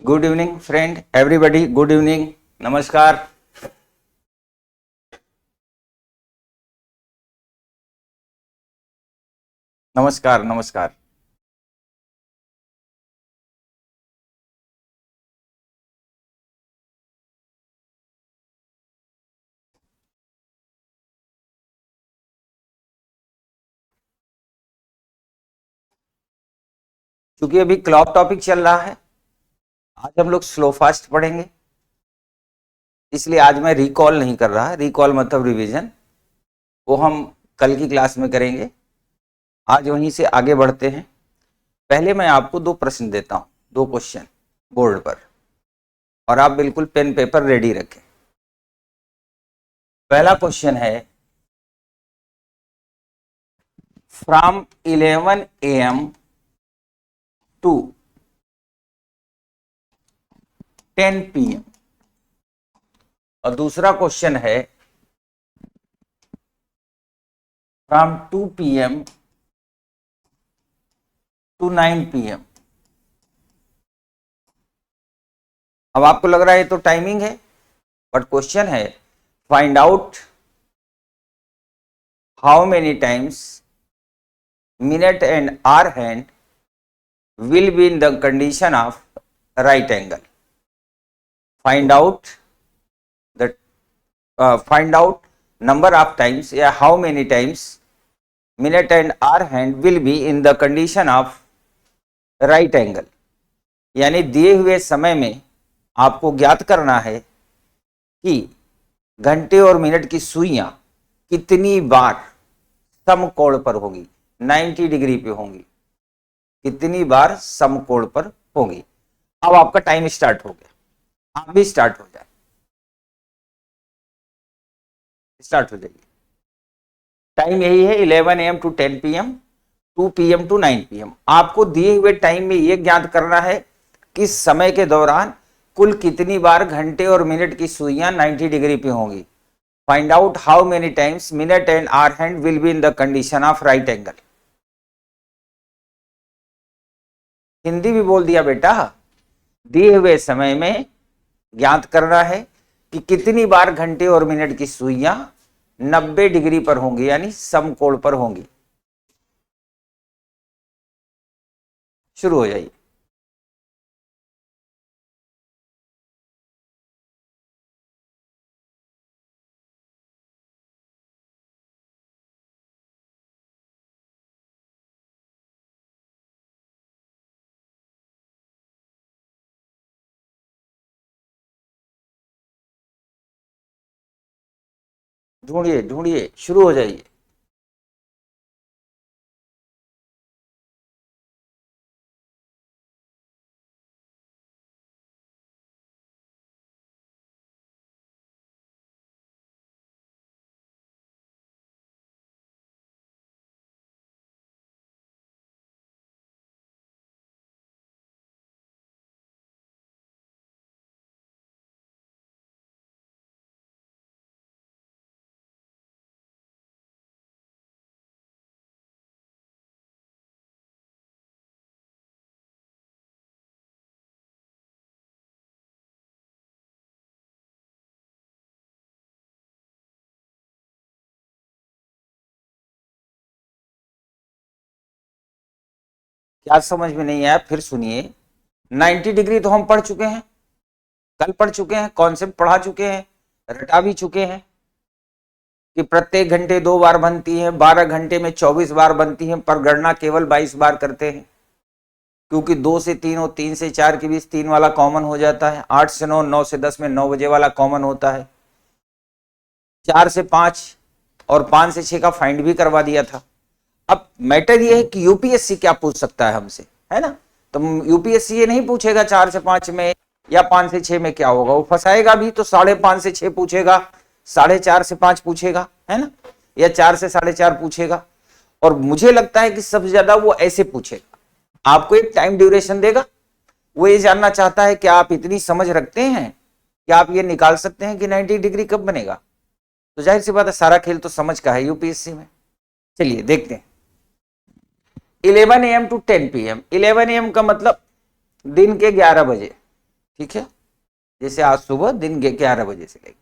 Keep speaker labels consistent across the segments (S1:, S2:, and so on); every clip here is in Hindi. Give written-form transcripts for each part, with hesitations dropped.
S1: Good evening friend, everybody good evening, नमस्कार। नमस्कार नमस्कार। क्योंकि अभी क्लॉक टॉपिक चल रहा है, आज हम लोग स्लो फास्ट पढ़ेंगे, इसलिए आज मैं रिकॉल नहीं कर रहा। रिकॉल मतलब रिवीजन, वो हम कल की क्लास में करेंगे। आज वहीं से आगे बढ़ते हैं। पहले मैं आपको दो प्रश्न देता हूं, दो क्वेश्चन बोर्ड पर, और आप बिल्कुल पेन पेपर रेडी रखें। पहला क्वेश्चन है, फ्रॉम 11 AM टू 10 PM। और दूसरा क्वेश्चन है, फ्रॉम 2 PM टू 9 PM। अब आपको लग रहा है ये तो टाइमिंग है, बट क्वेश्चन है, find out how many times minute and hour hand will be in the condition of right angle. Find out the find out number of times या how many times minute and hour hand will be in the condition of right angle। यानी दिए हुए समय में आपको ज्ञात करना है कि घंटे और मिनट की सुइयां कितनी बार समकोण पर होंगी, 90 डिग्री पे होंगी, कितनी बार समकोण पर होगी। अब आपका टाइम स्टार्ट हो गया, आप भी स्टार्ट हो जाए, स्टार्ट हो जाइए। टाइम यही है 11 AM to 10 PM, 2 PM to 9 PM। आपको दिए हुए टाइम में यह ज्ञात करना है कि समय के दौरान कुल कितनी बार घंटे और मिनट की सुइयां 90 डिग्री पे होंगी। Find out how many times minute and hour hand will be in the condition of right angle. Hindi भी बोल दिया बेटा। दिए हुए समय में ज्ञात करना है कि कितनी बार घंटे और मिनट की सुइयां 90 डिग्री पर होंगी, यानी समकोण पर होंगी। शुरू हो जाइए। ढूंढिए ढूंढिए, शुरू हो जाइए। क्या समझ में नहीं आया फिर सुनिए। 90 डिग्री तो हम पढ़ चुके हैं, कल पढ़ चुके हैं, कॉन्सेप्ट पढ़ा चुके हैं, रटा भी चुके हैं कि प्रत्येक घंटे 2 बार बनती है, 12 घंटे में 24 बार बनती है, पर गणना केवल 22 बार करते हैं, क्योंकि 2 से 3 और 3 से 4 के बीच 3 वाला कॉमन हो जाता है, 8 से 9, 9 से 10 में 9 बजे वाला कॉमन होता है, 4 से 5 और 5 से 6 का फाइंड भी करवा दिया था। अब मैटर ये है कि यूपीएससी क्या पूछ सकता है हमसे, है ना। तो यूपीएससी ये नहीं पूछेगा 4 से 5 में या 5 से 6 में क्या होगा, वो फंसाएगा भी, तो 5.5 से 6 पूछेगा, 4.5 से 5 पूछेगा, है ना, या 4 से 4.5 पूछेगा। और मुझे लगता है कि सबसे ज्यादा वो ऐसे पूछेगा, आपको एक टाइम ड्यूरेशन देगा, वो ये जानना चाहता है कि आप इतनी समझ रखते हैं कि आप ये निकाल सकते हैं कि 90 डिग्री कब बनेगा। तो जाहिर सी बात है, सारा खेल तो समझ का है यूपीएससी में। चलिए देखते हैं। 11 AM टू 10 PM। 11 AM का मतलब दिन के 11 बजे, ठीक है, जैसे आज सुबह दिन 11 बजे से लेकर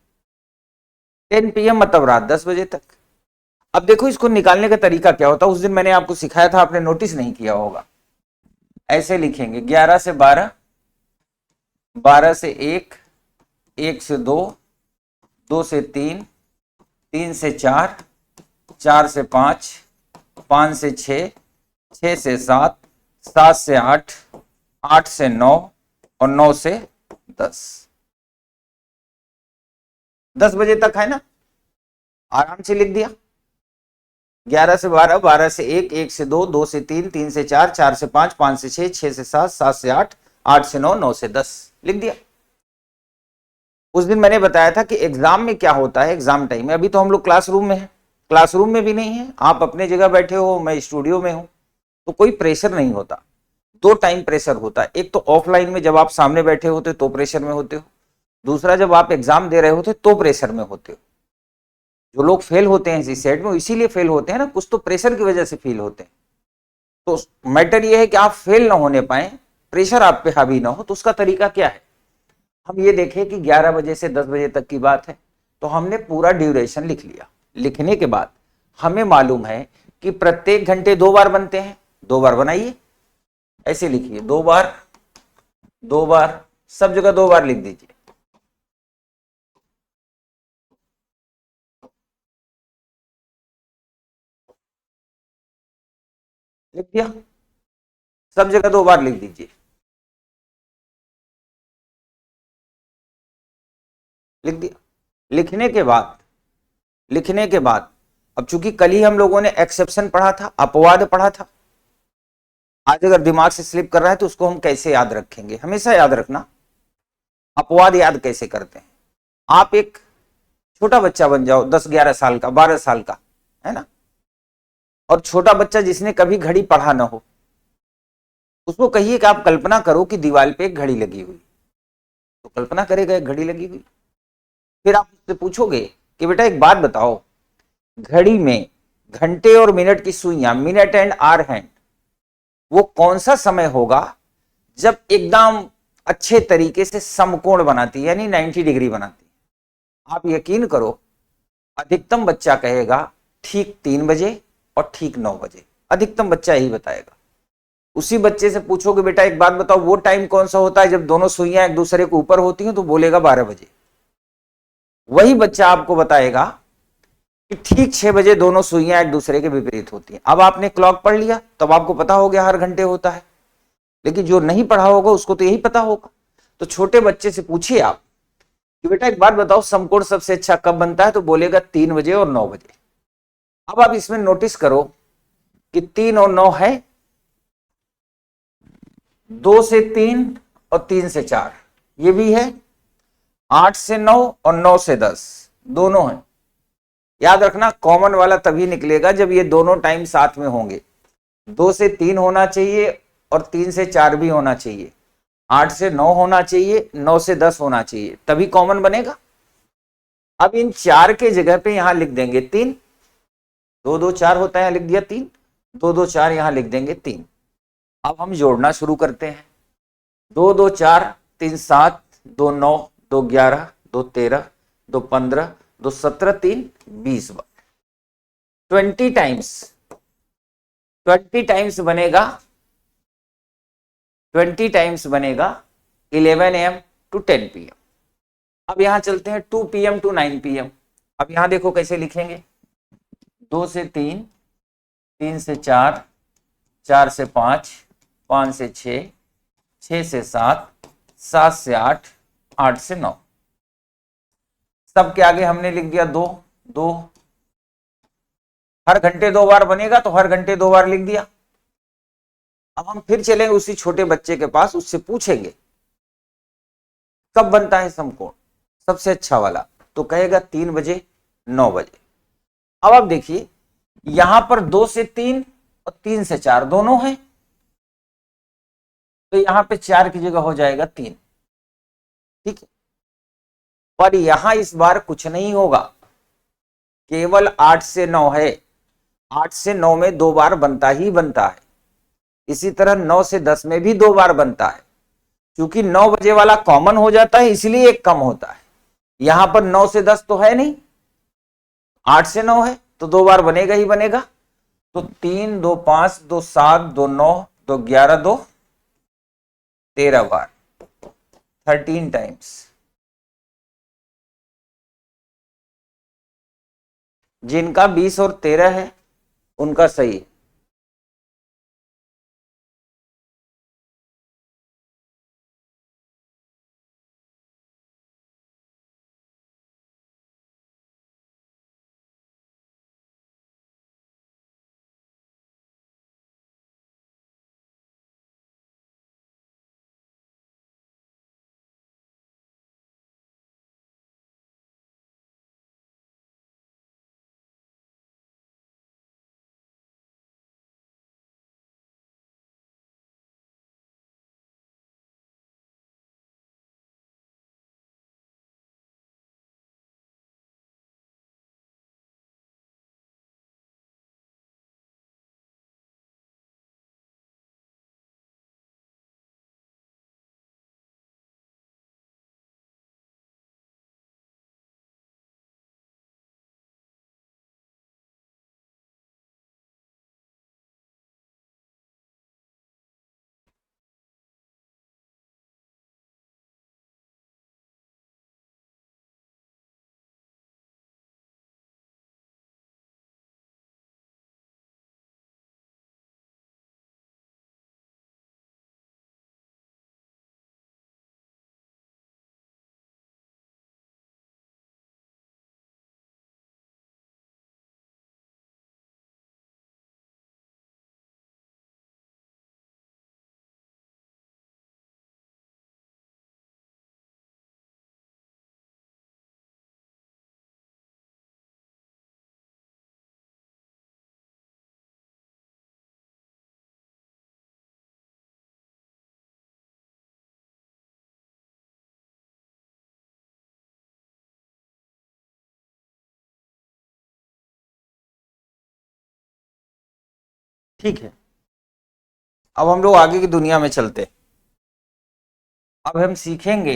S1: 10 PM मतलब रात 10 बजे तक। अब देखो इसको निकालने का तरीका क्या होता है, उस दिन मैंने आपको सिखाया था, आपने नोटिस नहीं किया होगा। ऐसे लिखेंगे 11 से 12, 12 से 1, 1 से 2, 2 से 3, 3 से 4, 4 से 5, 5 से 6, 6 से 7, 7 से 8, 8 से 9 और 9 से 10। 10 बजे तक है ना, आराम से लिख दिया। 11 से 12, 12 से 1, 1 से 2, 2 से 3, 3 से 4, 4 से 5, 5 से 6, 6 से 7, 7 से 8, 8 से 9, 9 से 10 लिख दिया। उस दिन मैंने बताया था कि एग्जाम में क्या होता है, एग्जाम टाइम में, अभी तो हम लोग क्लासरूम में हैं, क्लासरूम में भी नहीं है, आप अपने जगह बैठे हो, मैं स्टूडियो में हूं, तो कोई प्रेशर नहीं होता। दो टाइम प्रेशर होता है, एक तो ऑफलाइन में जब आप सामने बैठे होते तो प्रेशर में होते हो, दूसरा जब आप एग्जाम दे रहे होते तो प्रेशर में होते हो। जो लोग फेल होते हैं इसी सेट में, इसीलिए फेल होते हैं ना, कुछ तो प्रेशर की वजह से फेल होते हैं। तो मैटर यह है कि आप फेल ना होने पाए, प्रेशर आप पे हावी ना हो, तो उसका तरीका क्या है, हम ये देखें कि 11 बजे से 10 बजे तक की बात है, तो हमने पूरा ड्यूरेशन लिख लिया। लिखने के बाद हमें मालूम है कि प्रत्येक घंटे 2 बार बनते हैं, 2 बार बनाइए, ऐसे लिखिए 2 बार, 2 बार, सब जगह 2 बार लिख दीजिए। लिख दिया, सब जगह 2 बार लिख दीजिए। लिख दिया। लिखने के बाद अब चूंकि कल ही हम लोगों ने एक्सेप्शन पढ़ा था, अपवाद पढ़ा था, आज अगर दिमाग से स्लिप कर रहा है तो उसको हम कैसे याद रखेंगे, हमेशा याद रखना अपवाद याद कैसे करते हैं। आप एक छोटा बच्चा बन जाओ, 10-11 साल का, 12 साल का, है ना, और छोटा बच्चा जिसने कभी घड़ी पढ़ा ना हो, उसको कहिए कि आप कल्पना करो कि दीवार पे एक घड़ी लगी हुई, तो कल्पना करेगा एक घड़ी लगी हुई। फिर आप उससे पूछोगे कि बेटा एक बात बताओ, घड़ी में घंटे और मिनट की सुइयां, मिनट एंड आवर हैंड, वो कौन सा समय होगा जब एकदम अच्छे तरीके से समकोण बनाती है, यानी 90 डिग्री बनाती है। आप यकीन करो, अधिकतम बच्चा कहेगा ठीक 3 बजे और ठीक 9 बजे, अधिकतम बच्चा यही बताएगा। उसी बच्चे से पूछोगे बेटा एक बात बताओ, वो टाइम कौन सा होता है जब दोनों सुइयां एक दूसरे के ऊपर होती हैं, तो बोलेगा 12 बजे। वही बच्चा आपको बताएगा कि ठीक 6 बजे दोनों सुइयां एक दूसरे के विपरीत होती हैं। अब आपने क्लॉक पढ़ लिया, तब आपको पता हो गया हर घंटे होता है, लेकिन जो नहीं पढ़ा होगा उसको तो यही पता होगा। तो छोटे बच्चे से पूछिए आप कि बेटा एक बात बताओ, समकोण सबसे अच्छा कब बनता है, तो बोलेगा 3 बजे और 9 बजे। अब आप इसमें नोटिस करो कि 3 और 9 है, 2 से 3 और 3 से 4 ये भी है, 8 से 9 और 9 से 10 दोनों हैं। याद रखना कॉमन वाला तभी निकलेगा जब ये दोनों टाइम साथ में होंगे। 2 से 3 होना चाहिए और 3 से 4 भी होना चाहिए, 8 से 9 होना चाहिए, 9 से 10 होना चाहिए, तभी कॉमन बनेगा। अब इन 4 के जगह पे यहां लिख देंगे 3, 2 2 4 होता है, लिख दिया 3, 2 2 4 यहां लिख देंगे 3। अब हम जोड़ना शुरू करते हैं, 2 2 4, 3 7, 2 9, 2 11, 2 13, 2 15, 2 17, 3 20 बार, 20 टाइम्स, 20 टाइम्स बनेगा, 20 टाइम्स बनेगा 11 AM टू 10 PM। अब यहां चलते हैं 2 PM टू 9 PM। अब यहां देखो कैसे लिखेंगे, 2 से 3, 3 से 4, 4 से 5, 5 से 6, 6 से 7, 7 से 8, 8 से 9, सबके आगे हमने लिख दिया 2 2। हर घंटे 2 बार बनेगा तो हर घंटे 2 बार लिख दिया। अब हम फिर चलेंगे उसी छोटे बच्चे के पास, उससे पूछेंगे कब बनता है समकोण सबसे अच्छा वाला, तो कहेगा 3 बजे 9 बजे। अब आप देखिए यहां पर 2 से 3 और 3 से 4 दोनों हैं, तो यहां पे 4 की जगह हो जाएगा 3, ठीक है। पर यहां इस बार कुछ नहीं होगा, केवल 8 से 9 है, 8 से 9 में 2 बार बनता ही बनता है। इसी तरह 9 से 10 में भी 2 बार बनता है, क्योंकि 9 बजे वाला कॉमन हो जाता है इसलिए एक कम होता है। यहां पर 9 से 10 तो है नहीं, 8 से 9 है, तो 2 बार बनेगा ही बनेगा। तो 3 2 5 2 7 2 9 2 11 2 13 बार, 13 टाइम्स। जिनका 20 और 13 है उनका सही है। ठीक है, अब हम लोग आगे की दुनिया में चलते। अब हम सीखेंगे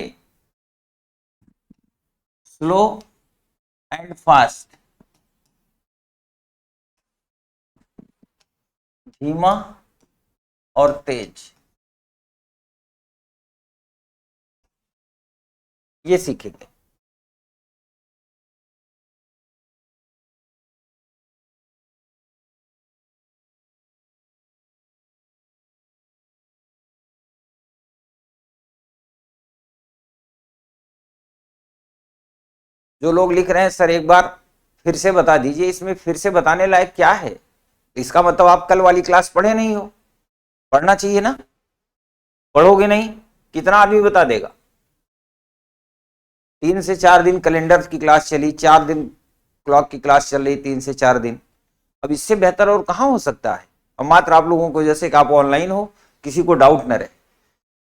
S1: स्लो एंड फास्ट, धीमा और तेज, ये सीखेंगे। जो लोग लिख रहे हैं सर एक बार फिर से बता दीजिए, इसमें फिर से बताने लायक क्या है? इसका मतलब आप कल वाली क्लास पढ़े नहीं हो। पढ़ना चाहिए ना, पढ़ोगे नहीं, कितना आदमी बता देगा? 3 से 4 दिन कैलेंडर की क्लास चली, 4 दिन क्लॉक की क्लास चल रही, 3 से 4 दिन। अब इससे बेहतर और कहां हो सकता है? और मात्र आप लोगों को जैसे कि आप ऑनलाइन हो, किसी को डाउट न रहे।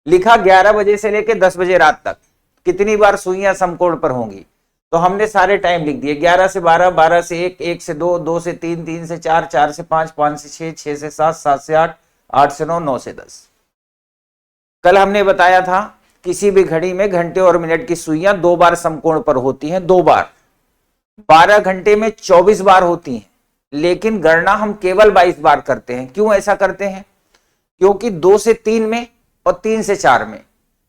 S1: लिखा 11 बजे से लेकर 10 बजे रात तक कितनी बार सुइयां समकोण पर होंगी, तो हमने सारे टाइम लिख दिए। 11 से 12, 12 से 1, 1 से 2, 2 से 3, 3 से 4, 4 से 5, 5 से 6, 6 से 7, 7 से 8, 8 से 9, 9 से 10। कल हमने बताया था किसी भी घड़ी में घंटे और मिनट की सुइयां 2 बार समकोण पर होती हैं, 2 बार। 12 घंटे में 24 बार होती हैं, लेकिन गणना हम केवल 22 बार करते हैं। क्यों ऐसा करते हैं? क्योंकि 2 से 3 में और 3 से 4 में,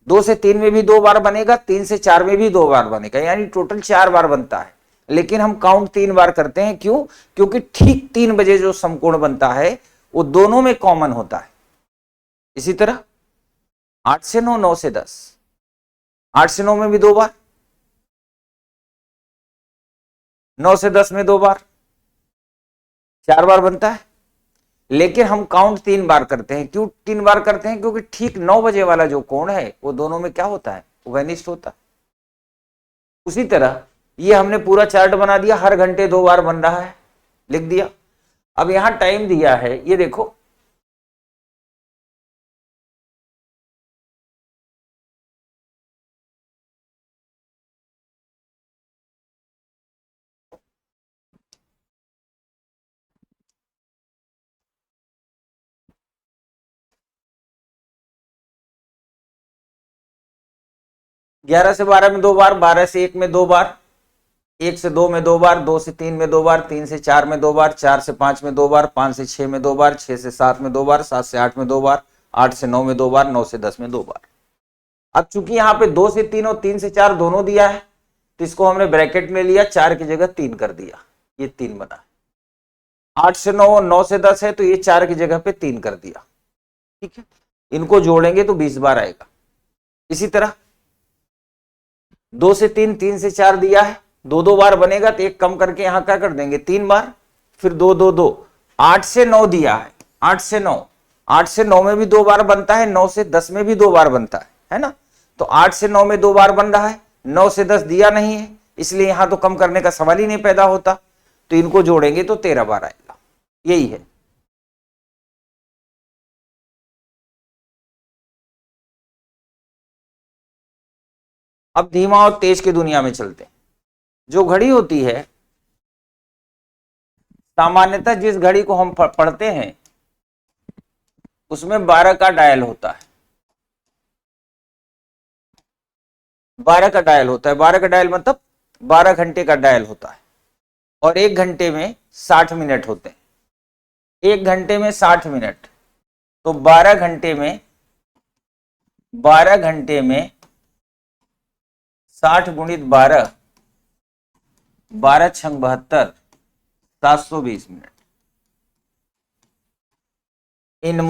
S1: 2 से 3 में भी 2 बार बनेगा, 3 से 4 में भी 2 बार बनेगा, यानी टोटल 4 बार बनता है। लेकिन हम काउंट 3 बार करते हैं। क्यों? क्योंकि ठीक 3 बजे जो समकोण बनता है वो दोनों में कॉमन होता है। इसी तरह 8 से 9, 9 से 10, 8 से 9 में भी 2 बार, 9 से 10 में 2 बार, 4 बार बनता है। लेकिन हम काउंट 3 बार करते हैं। क्यों 3 बार करते हैं? क्योंकि ठीक 9 बजे वाला जो कोण है वो दोनों में क्या होता है? वो वेनिस्ट होता है। उसी तरह ये हमने पूरा चार्ट बना दिया, हर घंटे 2 बार बन रहा है, लिख दिया। अब यहां टाइम दिया है, ये देखो 11 से 12 में 2 बार, 12 से 1 में 2 बार, 1 से 2 में 2 बार, 2 से 3 में 2 बार, 3 से 4 में 2 बार, 4 से 5 में 2 बार, 5 से 6 में 2 बार, 6 से 7 में 2 बार, 7 से 8 में 2 बार, 8 से 9 में 2 बार, 9 से 10 में 2 बार। अब चूंकि यहाँ पे 2 से 3 और 3 से 4 दोनों दिया है, तो इसको हमने ब्रैकेट में लिया, 4 की जगह 3 कर दिया, ये 3 बना। 8 से 9 और 9 से 10 है, तो ये 4 की जगह पे 3 कर दिया। ठीक है, इनको जोड़ेंगे तो 20 बार आएगा। इसी तरह 2 से 3, 3 से 4 दिया है, 2 बार बनेगा, तो एक कम करके यहां क्या कर देंगे, 3 बार, फिर 2 2 2। 8 से 9 दिया है, 8 से 9, 8 से 9 में भी 2 बार बनता है, 9 से 10 में भी 2 बार बनता है ना। तो 8 से 9 में 2 बार बन रहा है, 9 से 10 दिया नहीं है, इसलिए यहां तो कम करने का सवाल ही नहीं पैदा होता, तो इनको जोड़ेंगे तो 13 बार आएगा। यही है। अब धीमा और तेज की दुनिया में चलते हैं। जो घड़ी होती है, सामान्यतः जिस घड़ी को हम पढ़ते हैं उसमें 12 का डायल होता है, 12 का डायल होता है। 12 का डायल मतलब 12 घंटे का डायल होता है, और 1 घंटे में 60 मिनट होते हैं। 1 घंटे में 60 मिनट, तो 12 घंटे में 60 गुणित 12, 12 छंग 72, 720 minute. in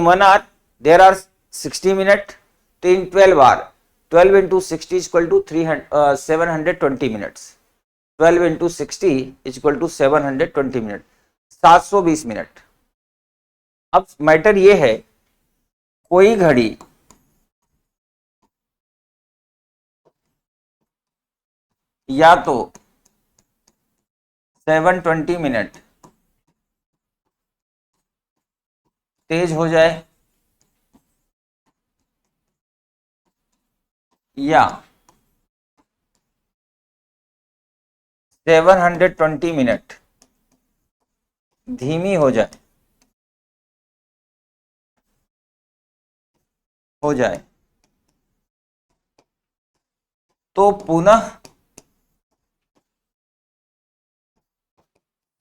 S1: 1 hour there are 60 minutes, तो in 12 hour 12 into 60 is equal to 720 minutes। 12 into 60 is equal to 720 minute, 720 minute. अब मैटर ये है, कोई घड़ी या तो 720 मिनट तेज हो जाए, या 720 मिनट धीमी हो जाए, तो पुनः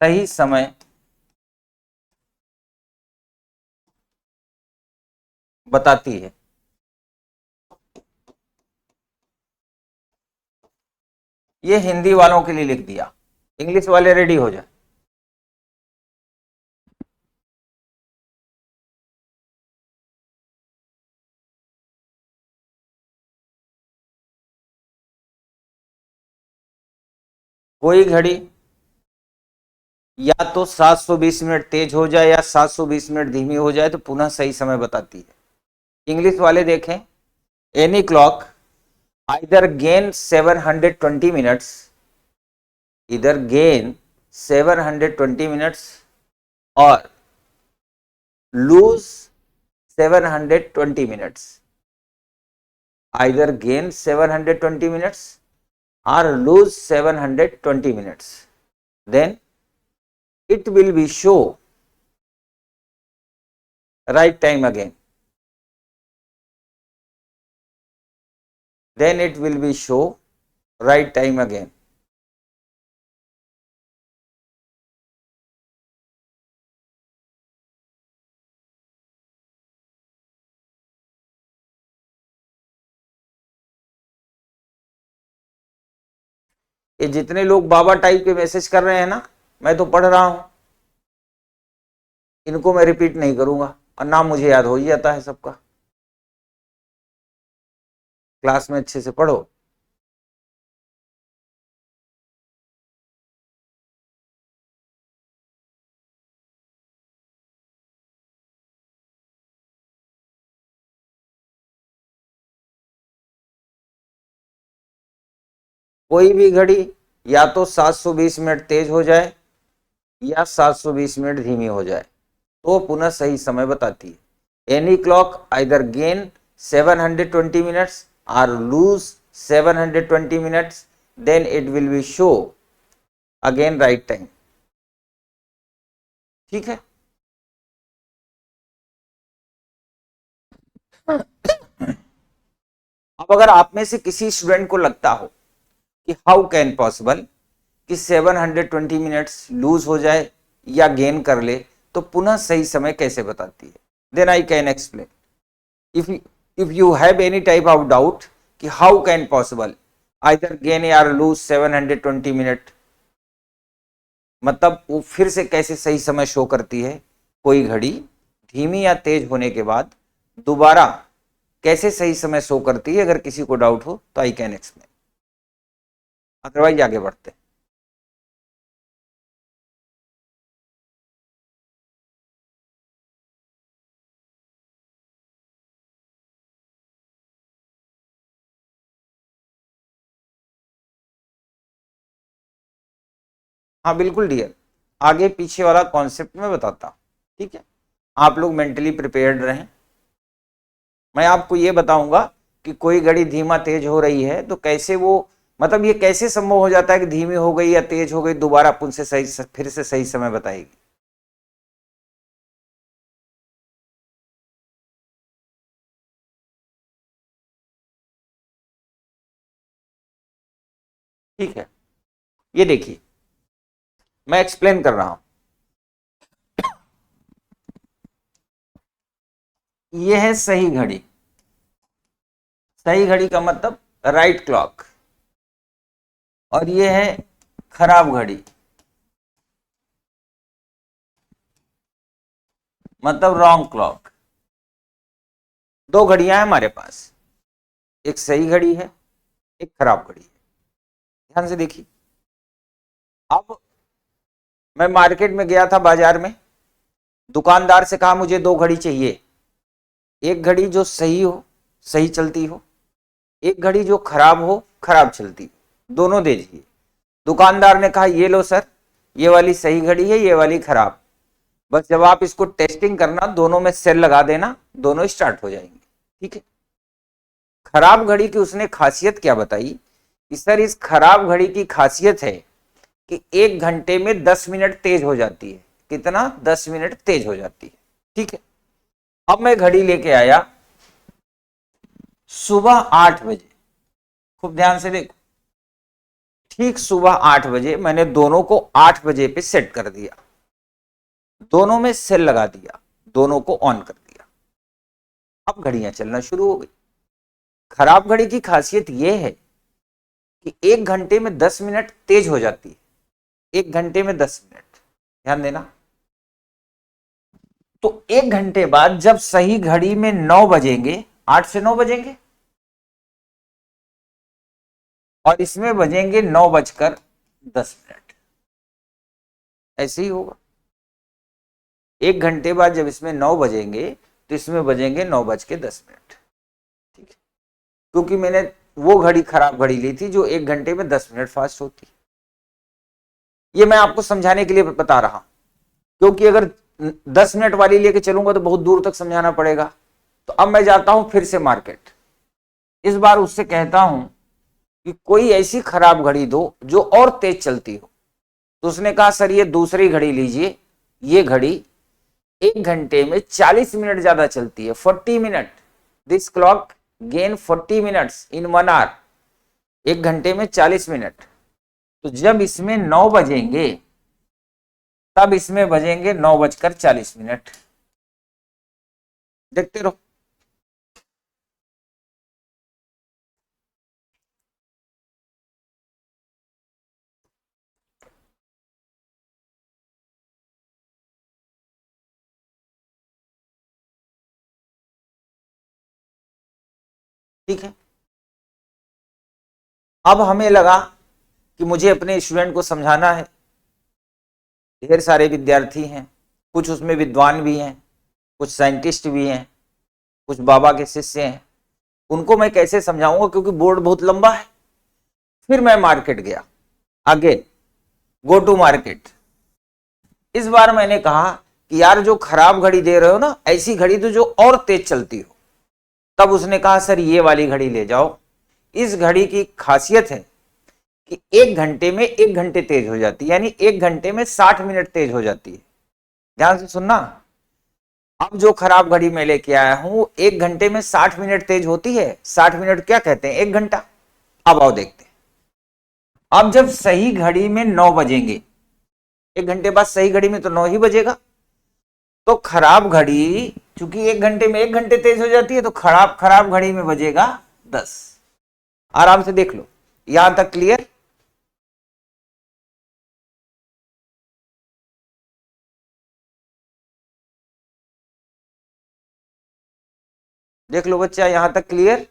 S1: सही समय बताती है। ये हिंदी वालों के लिए लिख दिया, इंग्लिश वाले रेडी हो जाए। कोई घड़ी या तो 720 मिनट तेज हो जाए या 720 मिनट धीमी हो जाए, तो पुनः सही समय बताती है। इंग्लिश वाले देखें, any clock either gain 720 minutes, either gain 720 minutes or lose 720 minutes, either gain 720 minutes or lose 720 minutes, then it will be show right time again, then it will be show right time again। ये जितने लोग बाबा टाइप के मैसेज कर रहे हैं ना, मैं तो पढ़ रहा हूं, इनको मैं रिपीट नहीं करूंगा, और नाम मुझे याद हो ही जाता है सबका। क्लास में अच्छे से पढ़ो। कोई भी घड़ी या तो 720 मिनट तेज हो जाए या 720 मिनट धीमी हो जाए, तो पुनः सही समय बताती है। Any clock either gain 720 minutes और lose 720 minutes, then it will be show again right time. ठीक है, अब अब अगर आप में से किसी स्टूडेंट को लगता हो कि हाउ कैन पॉसिबल कि 720 मिनट्स लूज हो जाए या गेन कर ले, तो पुनः सही समय कैसे बताती है, then I can explain. If you have any type of doubt कि how can possible either gain या लूज 720 मिनट, मतलब वो फिर से कैसे सही समय शो करती है, कोई घड़ी धीमी या तेज होने के बाद दोबारा कैसे सही समय शो करती है, अगर किसी को डाउट हो तो आई कैन एक्सप्लेन, अदरवाइज आगे बढ़ते हैं. हाँ बिल्कुल डियर, आगे पीछे वाला कॉन्सेप्ट में बताता हूं, ठीक है. आप लोग मेंटली प्रिपेयर्ड रहें. मैं आपको ये बताऊंगा कि कोई घड़ी धीमा तेज हो रही है तो कैसे वो, मतलब ये कैसे संभव हो जाता है कि धीमी हो गई या तेज हो गई, दोबारा पुनः से सही, फिर से सही समय बताएगी. ठीक है, ये देखिए मैं एक्सप्लेन कर रहा हूं. ये है सही घड़ी. सही घड़ी का मतलब राइट क्लॉक, और ये है खराब घड़ी, मतलब रॉन्ग क्लॉक. दो घड़ियां हैं हमारे पास, एक सही घड़ी है, एक खराब घड़ी है. ध्यान से देखिए. अब मैं मार्केट में गया था, बाजार में, दुकानदार से कहा मुझे दो घड़ी चाहिए. एक घड़ी जो सही हो, सही चलती हो, एक घड़ी जो खराब हो, खराब चलती हो, दोनों दे दीजिए. दुकानदार ने कहा ये लो सर, ये वाली सही घड़ी है, ये वाली खराब. बस जब आप इसको टेस्टिंग करना, दोनों में सेल लगा देना, दोनों स्टार्ट हो जाएंगे. ठीक है. खराब घड़ी की उसने खासियत क्या बताई कि सर इस खराब घड़ी की खासियत है कि 1 घंटे में 10 मिनट तेज हो जाती है. कितना? 10 मिनट तेज हो जाती है. ठीक है. अब मैं घड़ी लेके आया सुबह 8 बजे. खूब ध्यान से देखो, ठीक सुबह 8 बजे मैंने दोनों को 8 बजे पे सेट कर दिया, दोनों में सेल लगा दिया, दोनों को ऑन कर दिया. अब घड़ियां चलना शुरू हो गई. खराब घड़ी की खासियत यह है कि 1 घंटे में 10 मिनट तेज हो जाती है. 1 घंटे में 10 मिनट, ध्यान देना. तो 1 घंटे बाद जब सही घड़ी में 9 बजेंगे, 8 से 9 बजेंगे, और इसमें बजेंगे 9:10. ऐसे ही होगा. 1 घंटे बाद जब इसमें 9 बजेंगे तो इसमें बजेंगे 9:10. ठीक है. क्योंकि मैंने वो घड़ी खराब घड़ी ली थी जो 1 घंटे में 10 मिनट फास्ट होती. ये मैं आपको समझाने के लिए बता रहा हूं, क्योंकि अगर 10 मिनट वाली लेके चलूंगा तो बहुत दूर तक समझाना पड़ेगा. तो अब मैं जाता हूं फिर से मार्केट. इस बार उससे कहता हूं कि कोई ऐसी खराब घड़ी दो जो और तेज चलती हो. तो उसने कहा सर ये दूसरी घड़ी लीजिए. ये घड़ी 1 घंटे में 40 मिनट ज्यादा चलती है, 40 minute. This clock gain 40 minutes in 1 hour. 1 घंटे में 40 मिनट. तो जब इसमें 9 बजेंगे तब इसमें बजेंगे 9:40. देखते रहो. ठीक है. अब हमें लगा कि मुझे अपने स्टूडेंट को समझाना है. ढेर सारे विद्यार्थी हैं, कुछ उसमें विद्वान भी हैं, कुछ साइंटिस्ट भी हैं, कुछ बाबा के शिष्य हैं. उनको मैं कैसे समझाऊंगा, क्योंकि बोर्ड बहुत लंबा है. फिर मैं मार्केट गया. Again go to market. इस बार मैंने कहा कि यार जो खराब घड़ी दे रहे हो ना, ऐसी घड़ी तो जो और तेज चलती हो. तब उसने कहा सर ये वाली घड़ी ले जाओ. इस घड़ी की खासियत है कि 1 घंटे में 1 घंटे तेज हो जाती है, यानी 1 घंटे में 60 मिनट तेज हो जाती है. ध्यान से सुनना. अब जो खराब घड़ी मैं लेके आया हूं 1 घंटे में 60 मिनट तेज होती है, 60 मिनट क्या कहते हैं, 1 घंटा। अब आओ देखते हैं। अब जब सही घड़ी में 9 बजेंगे, 1 घंटे बाद सही घड़ी में तो 9 ही बजेगा, तो खराब घड़ी चूंकि 1 घंटे में 1 घंटे तेज हो जाती है, तो खराब खराब घड़ी में बजेगा 10। आराम से देख लो, यहां तक क्लियर। देख लो बच्चा, यहां तक क्लियर।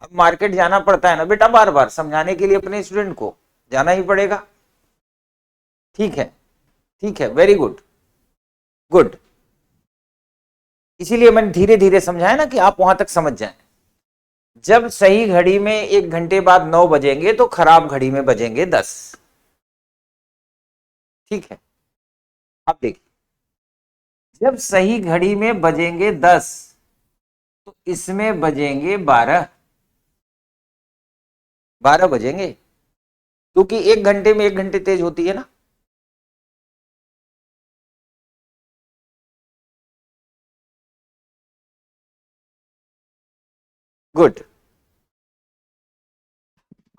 S1: अब मार्केट जाना पड़ता है ना बेटा, बार बार समझाने के लिए अपने स्टूडेंट को जाना ही पड़ेगा। ठीक है, ठीक है, वेरी गुड, गुड। इसीलिए मैंने धीरे धीरे समझाया ना कि आप वहां तक समझ जाएं। जब सही घड़ी में 1 घंटे बाद 9 बजेंगे तो खराब घड़ी में बजेंगे 10। ठीक है, अब देखिए, जब सही घड़ी में बजेंगे 10 तो इसमें बजेंगे 12। 12 बजेंगे, क्योंकि 1 घंटे में 1 घंटे तेज होती है ना। गुड।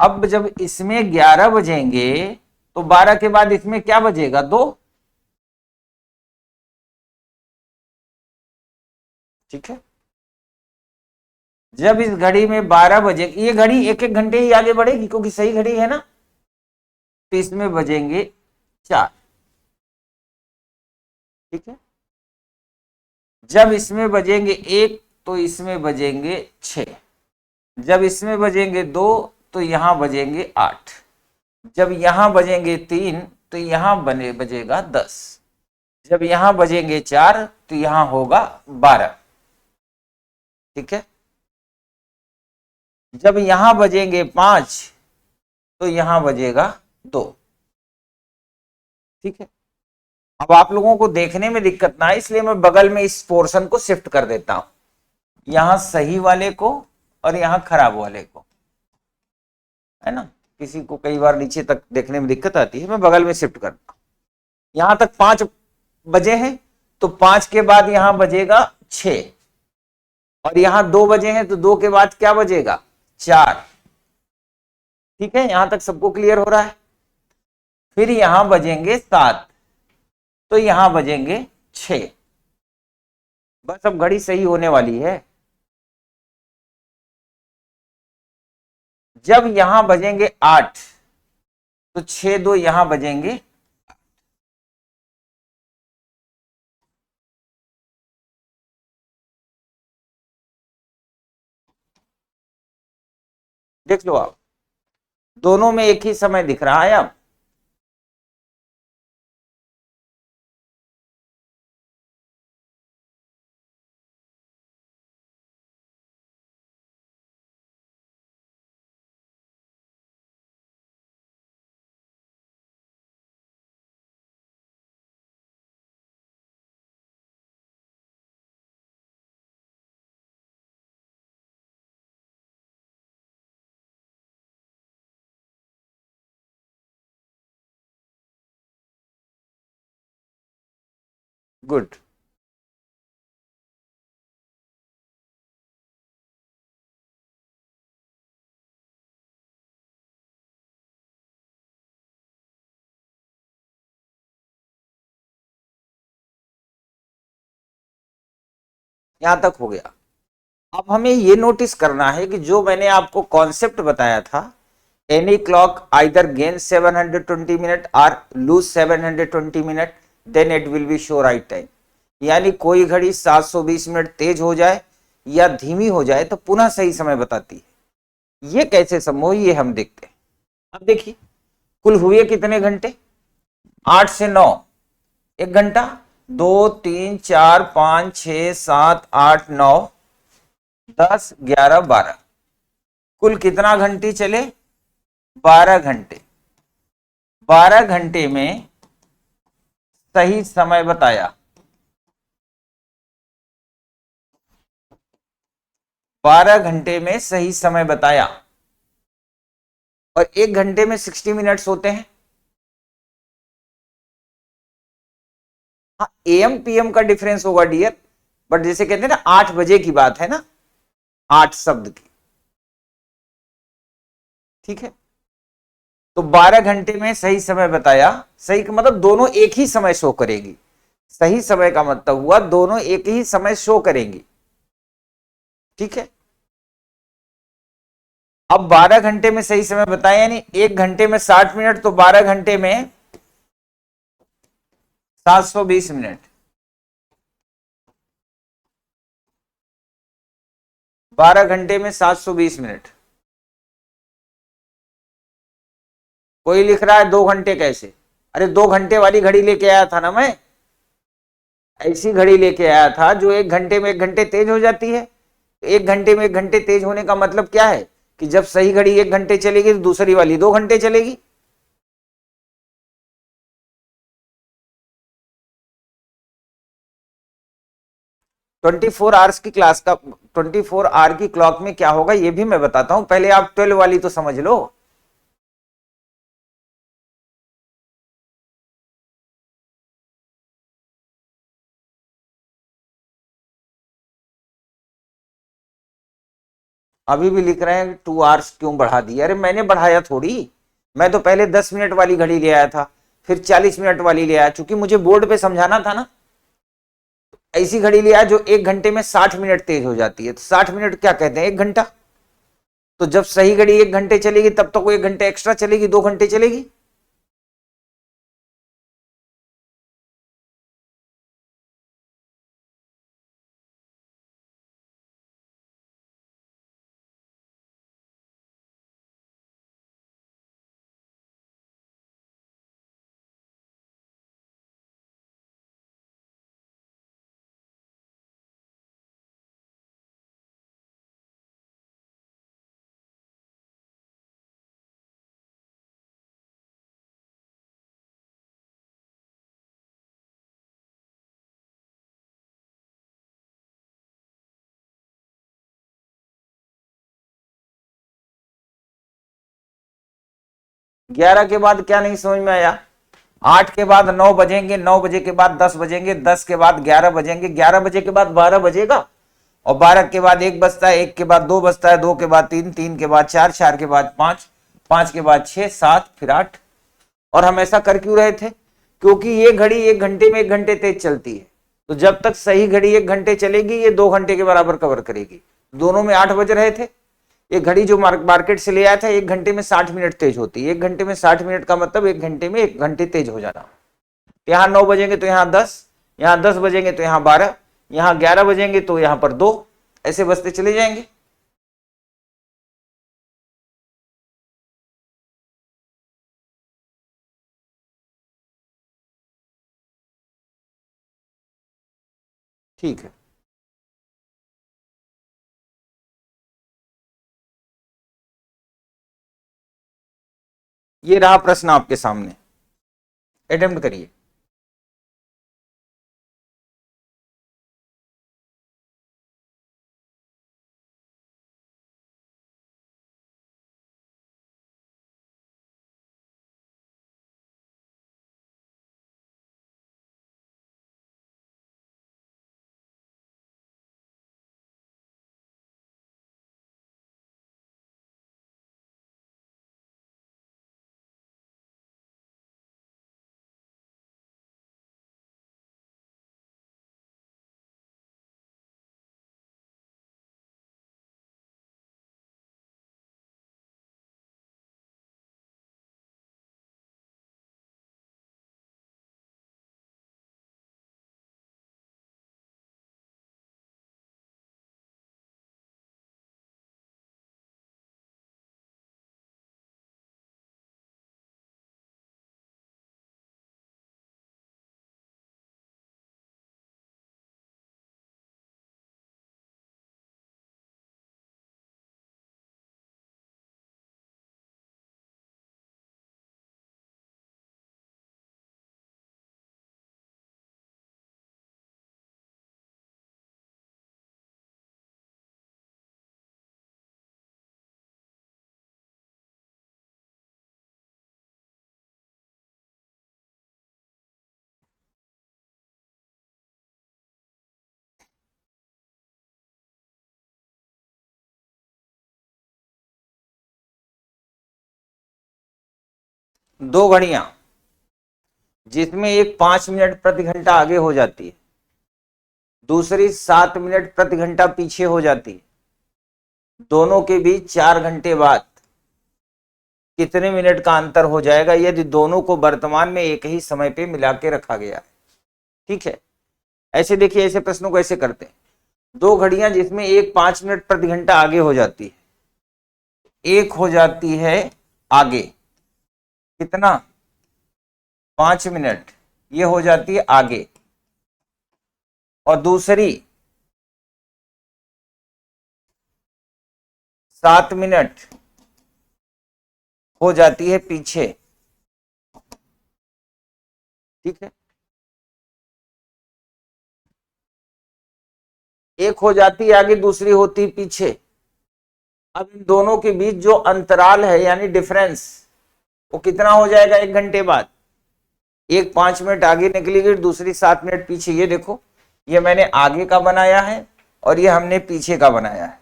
S1: अब जब इसमें 11 बजेंगे तो 12 के बाद इसमें क्या बजेगा, 2। ठीक है, जब इस घड़ी में 12 बजे, ये घड़ी 1 1 घंटे ही आगे बढ़ेगी क्योंकि सही घड़ी है ना, तो इसमें बजेंगे 4। ठीक है, जब इसमें बजेंगे 1 तो इसमें बजेंगे 6। जब इसमें बजेंगे 2 तो यहां बजेंगे 8। जब यहां बजेंगे 3 तो यहां बजेगा 10। जब यहां बजेंगे 4 तो यहां होगा 12। ठीक है, जब यहां बजेंगे 5 तो यहां बजेगा 2। ठीक है, अब आप लोगों को देखने में दिक्कत ना है, इसलिए मैं बगल में इस पोर्शन को शिफ्ट कर देता हूं, यहां सही वाले को और यहां खराब वाले को, है ना। किसी को कई बार नीचे तक देखने में दिक्कत आती है, मैं बगल में शिफ्ट करता हूं। यहां तक 5 बजे हैं तो 5 के बाद यहां बजेगा 6, और यहां 2 बजे हैं तो 2 के बाद क्या बजेगा, 4। ठीक है, यहां तक सबको क्लियर हो रहा है। फिर यहां बजेंगे 7 तो यहां बजेंगे 6। बस अब घड़ी सही होने वाली है। जब यहां बजेंगे 8 तो 6 2 यहां बजेंगे। देख लो आप, दोनों में एक ही समय दिख रहा है अब। गुड। यहां तक हो गया। अब हमें यह नोटिस करना है कि जो मैंने आपको कॉन्सेप्ट बताया था, any clock either gain 720 minute और lose 720 minute, then it will be show right time. यानी कोई घड़ी 720 मिनट तेज हो जाए या धीमी हो जाए तो पुनः सही समय बताती है। ये कैसे संभव, ये हम देखते हैं। अब देखिए, कुल हुए कितने घंटे, 8 से 9, 1 घंटा, 2 3 4 5 6 7 8 9 10 11 12, कुल कितना घंटे चले, 12 घंटे। 12 घंटे में सही समय बताया, 12 घंटे में सही समय बताया। और 1 घंटे में 60 मिनट्स होते हैं, हाँ, एएम पीएम का डिफरेंस होगा डियर, बट जैसे कहते हैं ना 8 बजे की बात है ना, 8 शब्द की, ठीक है। तो 12 घंटे में सही समय बताया, सही का मतलब दोनों एक ही समय शो करेगी, सही समय का मतलब हुआ दोनों एक ही समय शो करेंगी, ठीक है। अब 12 घंटे में सही समय बताया, यानी 1 घंटे में 60 मिनट, तो 12 घंटे में 720 मिनट, 12 घंटे में 720 मिनट। कोई लिख रहा है 2 घंटे कैसे, अरे 2 घंटे वाली घड़ी लेके आया था ना मैं, ऐसी घड़ी लेके आया था जो 1 घंटे में 1 घंटे तेज हो जाती है। 1 घंटे में 1 घंटे तेज होने का मतलब क्या है कि जब सही घड़ी 1 घंटे चलेगी तो दूसरी वाली 2 घंटे चलेगी। ट्वेंटी फोर आवर्स की क्लास का, 24 आवर की क्लॉक में क्या होगा ये भी मैं बताता हूं, पहले आप 12 वाली तो समझ लो। अभी भी लिख रहे हैं 2 आवर्स क्यों बढ़ा दिया, अरे मैंने बढ़ाया थोड़ी, मैं तो पहले 10 मिनट वाली घड़ी ले आया था, फिर 40 मिनट वाली ले आया, चूंकि मुझे बोर्ड पे समझाना था ना। ऐसी घड़ी ले आया जो 1 घंटे में 60 मिनट तेज हो जाती है, तो 60 मिनट क्या कहते हैं 1 घंटा। तो जब सही घड़ी 1 घंटे चलेगी तब तक वो 1 घंटे एक्स्ट्रा चलेगी, 2 घंटे चलेगी। ग्यारह के बाद क्या नहीं समझ में आया, 8 के बाद 9 बजेंगे, 9 बजे के बाद 10 बजेंगे, 10 के बाद 11 बजेंगे, 11 बजे के बाद 12 बजेगा, और 12 के बाद 1 बजता है, 1 के बाद 2 बजता है, 2 के बाद 3, 3 के बाद 4, 4 के बाद 5, 5 के बाद 6, 7, फिर 8। और हम ऐसा कर क्यों रहे थे, क्योंकि ये घड़ी 1 घंटे में 1 घंटे तेज चलती है, तो जब तक सही घड़ी 1 घंटे चलेगी ये 2 घंटे के बराबर कवर करेगी। दोनों में 8 बज रहे थे। एक घड़ी जो मार्केट से ले आया था 1 घंटे में 60 मिनट तेज होती है, 1 घंटे में 60 मिनट का मतलब 1 घंटे में 1 घंटे तेज हो जाना। यहाँ 9 बजेंगे तो यहाँ 10, यहाँ 10 बजेंगे तो यहाँ 12, यहाँ 11 बजेंगे तो यहाँ पर 2, ऐसे बजते चले जाएंगे। ठीक है, ये रहा प्रश्न आपके सामने, अटेम्प्ट करिए। दो घड़ियां जिसमें एक 5 मिनट प्रति घंटा आगे हो जाती है, दूसरी 7 मिनट प्रति घंटा पीछे हो जाती है, दोनों के बीच 4 घंटे बाद कितने मिनट का अंतर हो जाएगा यदि दोनों को वर्तमान में एक ही समय पे मिला के रखा गया है। ठीक है, ऐसे देखिए, ऐसे प्रश्नों को ऐसे करते हैं, दो घड़ियां जिसमें एक 5 मिनट प्रति घंटा आगे हो जाती है, एक हो जाती है आगे कितना 5 मिनट, ये हो जाती है आगे, और दूसरी 7 मिनट हो जाती है पीछे। ठीक है, एक हो जाती है आगे, दूसरी होती है पीछे। अब इन दोनों के बीच जो अंतराल है यानी डिफरेंस, वो कितना हो जाएगा 1 घंटे बाद? एक 5 मिनट आगे निकली गई, दूसरी 7 मिनट पीछे। ये देखो, ये मैंने आगे का बनाया है और ये हमने पीछे का बनाया है।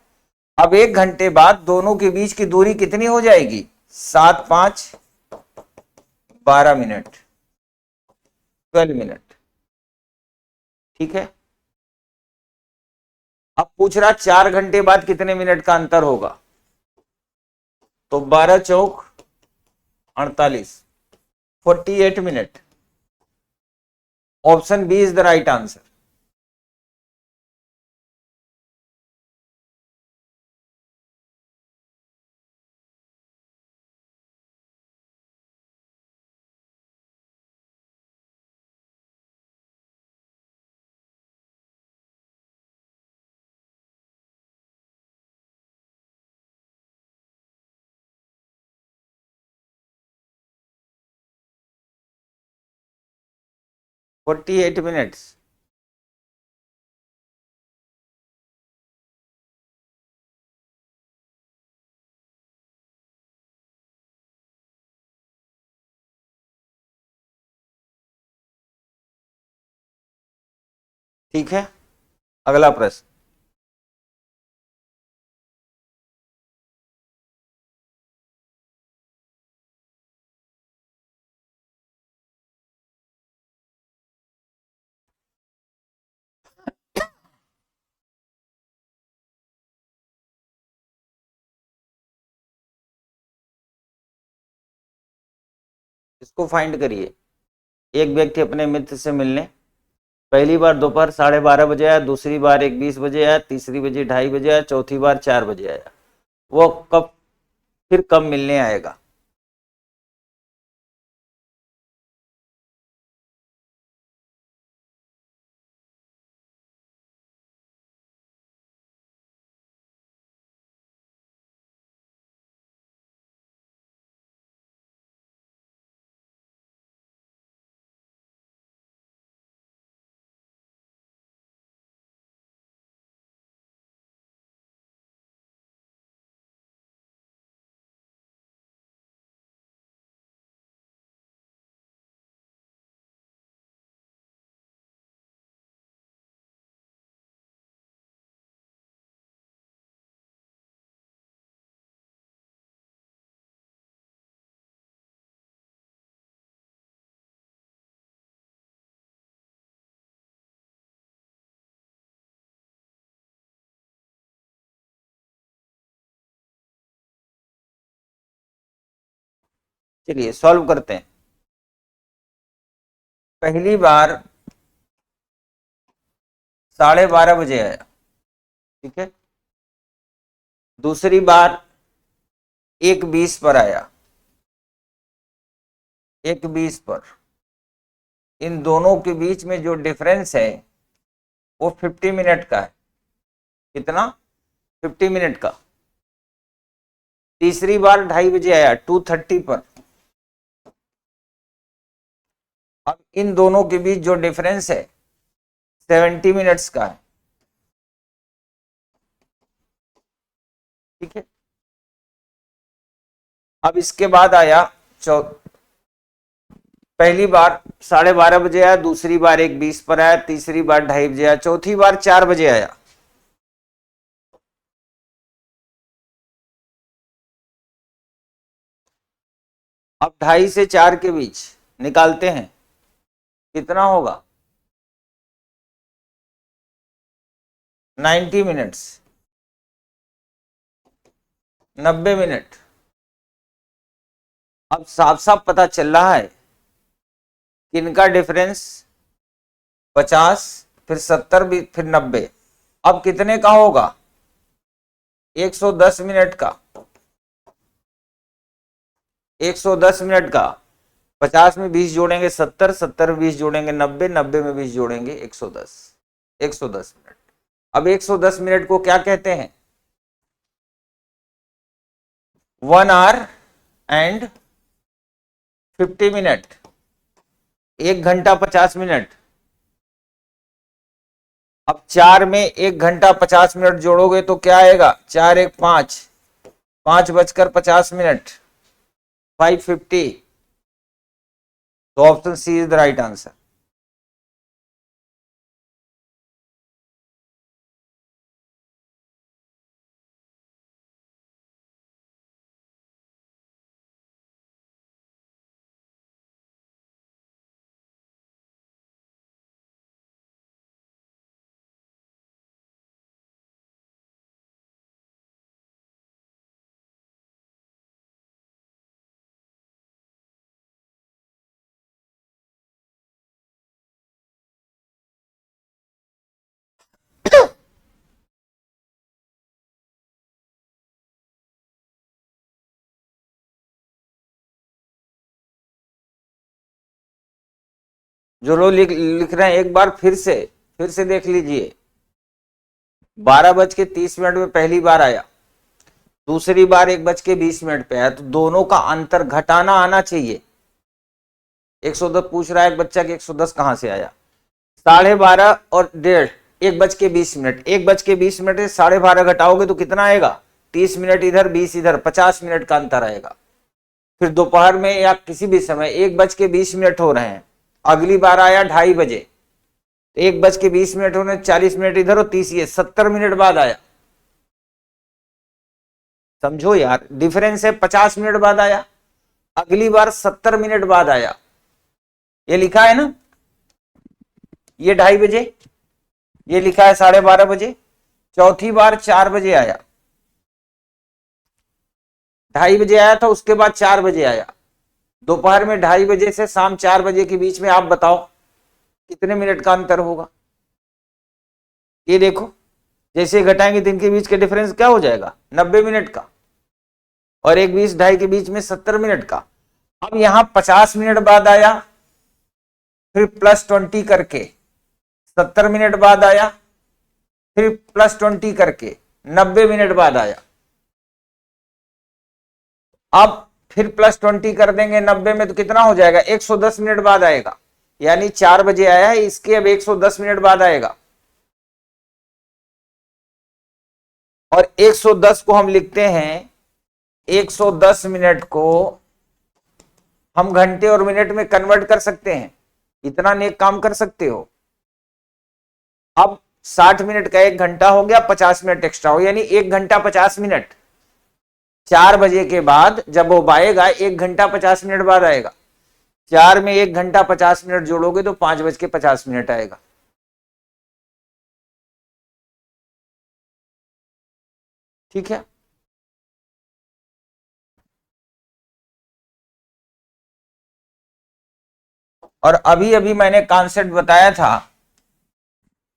S1: अब 1 घंटे बाद दोनों के बीच की दूरी कितनी हो जाएगी? 7 5 12 मिनट, 12 मिनट। ठीक है, अब पूछ रहा 4 घंटे बाद कितने मिनट का अंतर होगा, तो 12 चौक 48, 48 minute. Option B is the right answer. Forty eight minutes. ठीक है, अगला प्रश्न। इसको फाइंड करिए। एक व्यक्ति अपने मित्र से मिलने पहली बार दोपहर 12:30 बजे आया, दूसरी बार 1:20 बजे आया, तीसरी बजे 2:30 बजे आया, चौथी बार 4 बजे आया। वो कब फिर कब मिलने आएगा? चलिए सॉल्व करते हैं। पहली बार 12:30 बजे आया। ठीक है, दूसरी बार 1:20 पर आया, 1:20 पर। इन दोनों के बीच में जो डिफरेंस है वो 50 मिनट का है। कितना? 50 मिनट का। तीसरी बार 2:30 बजे आया, 2:30 पर। अब इन दोनों के बीच जो डिफरेंस है 70 मिनट्स का है। ठीक है, अब इसके बाद आया पहली बार 12:30 बजे आया, दूसरी बार 1:20 पर आया, तीसरी बार 2:30 बजे आया, चौथी बार 4 बजे आया। अब 2:30 से 4 के बीच निकालते हैं, कितना होगा? 90 मिनट्स, 90 मिनट। अब साफ साफ पता चल रहा है कि इनका डिफरेंस 50, फिर 70 भी, फिर 90। अब कितने का होगा? 110 मिनट का। 110 मिनट का। 50 में 20 जोड़ेंगे 70, 70 में 20 जोड़ेंगे 90, 90 में 20 जोड़ेंगे 110। 110 मिनट। अब 110 मिनट को क्या कहते हैं? 1 आवर एंड 50 मिनट, 1 घंटा 50 मिनट। अब 4 में 1 घंटा 50 मिनट जोड़ोगे तो क्या आएगा? 4 1 5, 5:50 5:50। तो option C is the right answer. जो लोग लिख रहे हैं एक बार फिर से देख लीजिए। 12:30 में पहली बार आया, दूसरी बार 1:20 पे आया, तो दोनों का अंतर घटाना आना चाहिए। 110 पूछ रहा है एक बच्चा कि 110 कहां से आया? 12:30 और 1:30, 1:20। 1:20 से 12:30 घटाओगे तो कितना आएगा? 30 मिनट इधर 20 इधर, 50 मिनट का अंतर आएगा। फिर दोपहर में या किसी भी समय 1:20 हो रहे हैं, अगली बार आया 2:30 बजे, 1:20 होने 40 मिनट इधर और 30 ये 70 मिनट बाद आया। समझो यार, डिफरेंस है। 50 मिनट बाद आया, अगली बार 70 मिनट बाद आया। ये लिखा है ना, ये 2:30 बजे, ये लिखा है 12:30 बजे। चौथी बार 4 बजे आया, 2:30 बजे आया था, उसके बाद 4 बजे आया। दोपहर में 2:30 बजे से शाम 4 बजे के बीच में आप बताओ कितने मिनट का अंतर होगा? ये देखो, जैसे घटाएंगे तो इनके बीच का डिफरेंस क्या हो जाएगा? 90 मिनट का। और 1:20 2:30 के बीच में 70 मिनट का। अब यहां 50 मिनट बाद आया, फिर +20 करके 70 मिनट बाद आया, फिर +20 करके 90 मिनट बाद आया। अब फिर +20 कर देंगे 90 में तो कितना हो जाएगा? 110 मिनट बाद आएगा। यानी 4 बजे आया है, इसके अब 110 मिनट बाद आएगा। और 110 को हम लिखते हैं, 110 मिनट को हम घंटे और मिनट में कन्वर्ट कर सकते हैं। इतना नेक काम कर सकते हो। अब 60 मिनट का 1 घंटा हो गया, 50 मिनट एक्स्ट्रा हो, यानी 1 घंटा 50 मिनट। 4 बजे के बाद जब वो आएगा 1 घंटा 50 मिनट बाद आएगा। 4 में 1 घंटा 50 मिनट जोड़ोगे तो 5:50 आएगा। ठीक है। और अभी अभी मैंने कॉन्सेप्ट बताया था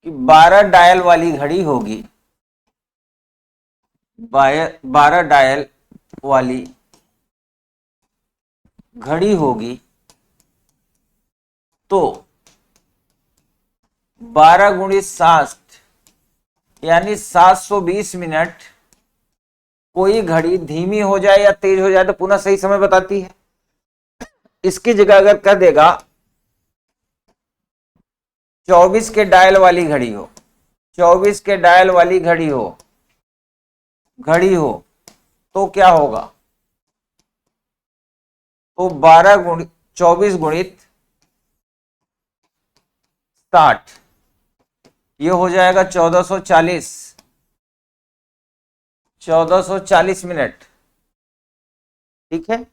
S1: कि 12 डायल वाली घड़ी होगी, 12 डायल वाली घड़ी होगी, तो 12 गुणित 7 यानी 720 मिनट। कोई घड़ी धीमी हो जाए या तेज हो जाए तो पुनः सही समय बताती है। इसकी जगह अगर कर देगा 24 के डायल वाली घड़ी हो, 24 के डायल वाली घड़ी हो तो क्या होगा? तो 24 गुणित 60, ये हो जाएगा 1440 मिनट। ठीक है।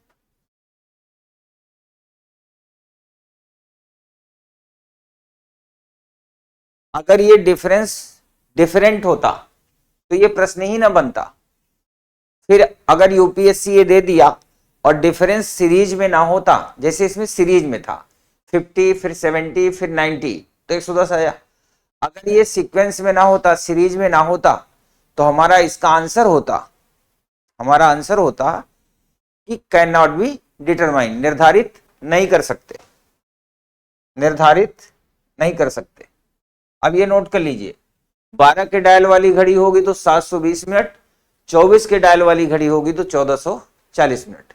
S1: अगर ये डिफरेंस डिफरेंट होता तो ये प्रश्न ही ना बनता। फिर अगर यूपीएससी ये दे दिया और डिफरेंस सीरीज में ना होता, जैसे इसमें सीरीज में था 50 फिर 70 फिर 90 तो 110 आया। अगर ये सीक्वेंस में ना होता, सीरीज में ना होता, तो हमारा इसका आंसर होता, हमारा आंसर होता कि कैन नॉट बी डिटरमाइन, निर्धारित नहीं कर सकते, निर्धारित नहीं कर सकते। अब ये नोट कर लीजिए, 12 के डायल वाली घड़ी होगी तो 720 मिनट, 24 के डायल वाली घड़ी होगी तो 1440 मिनट।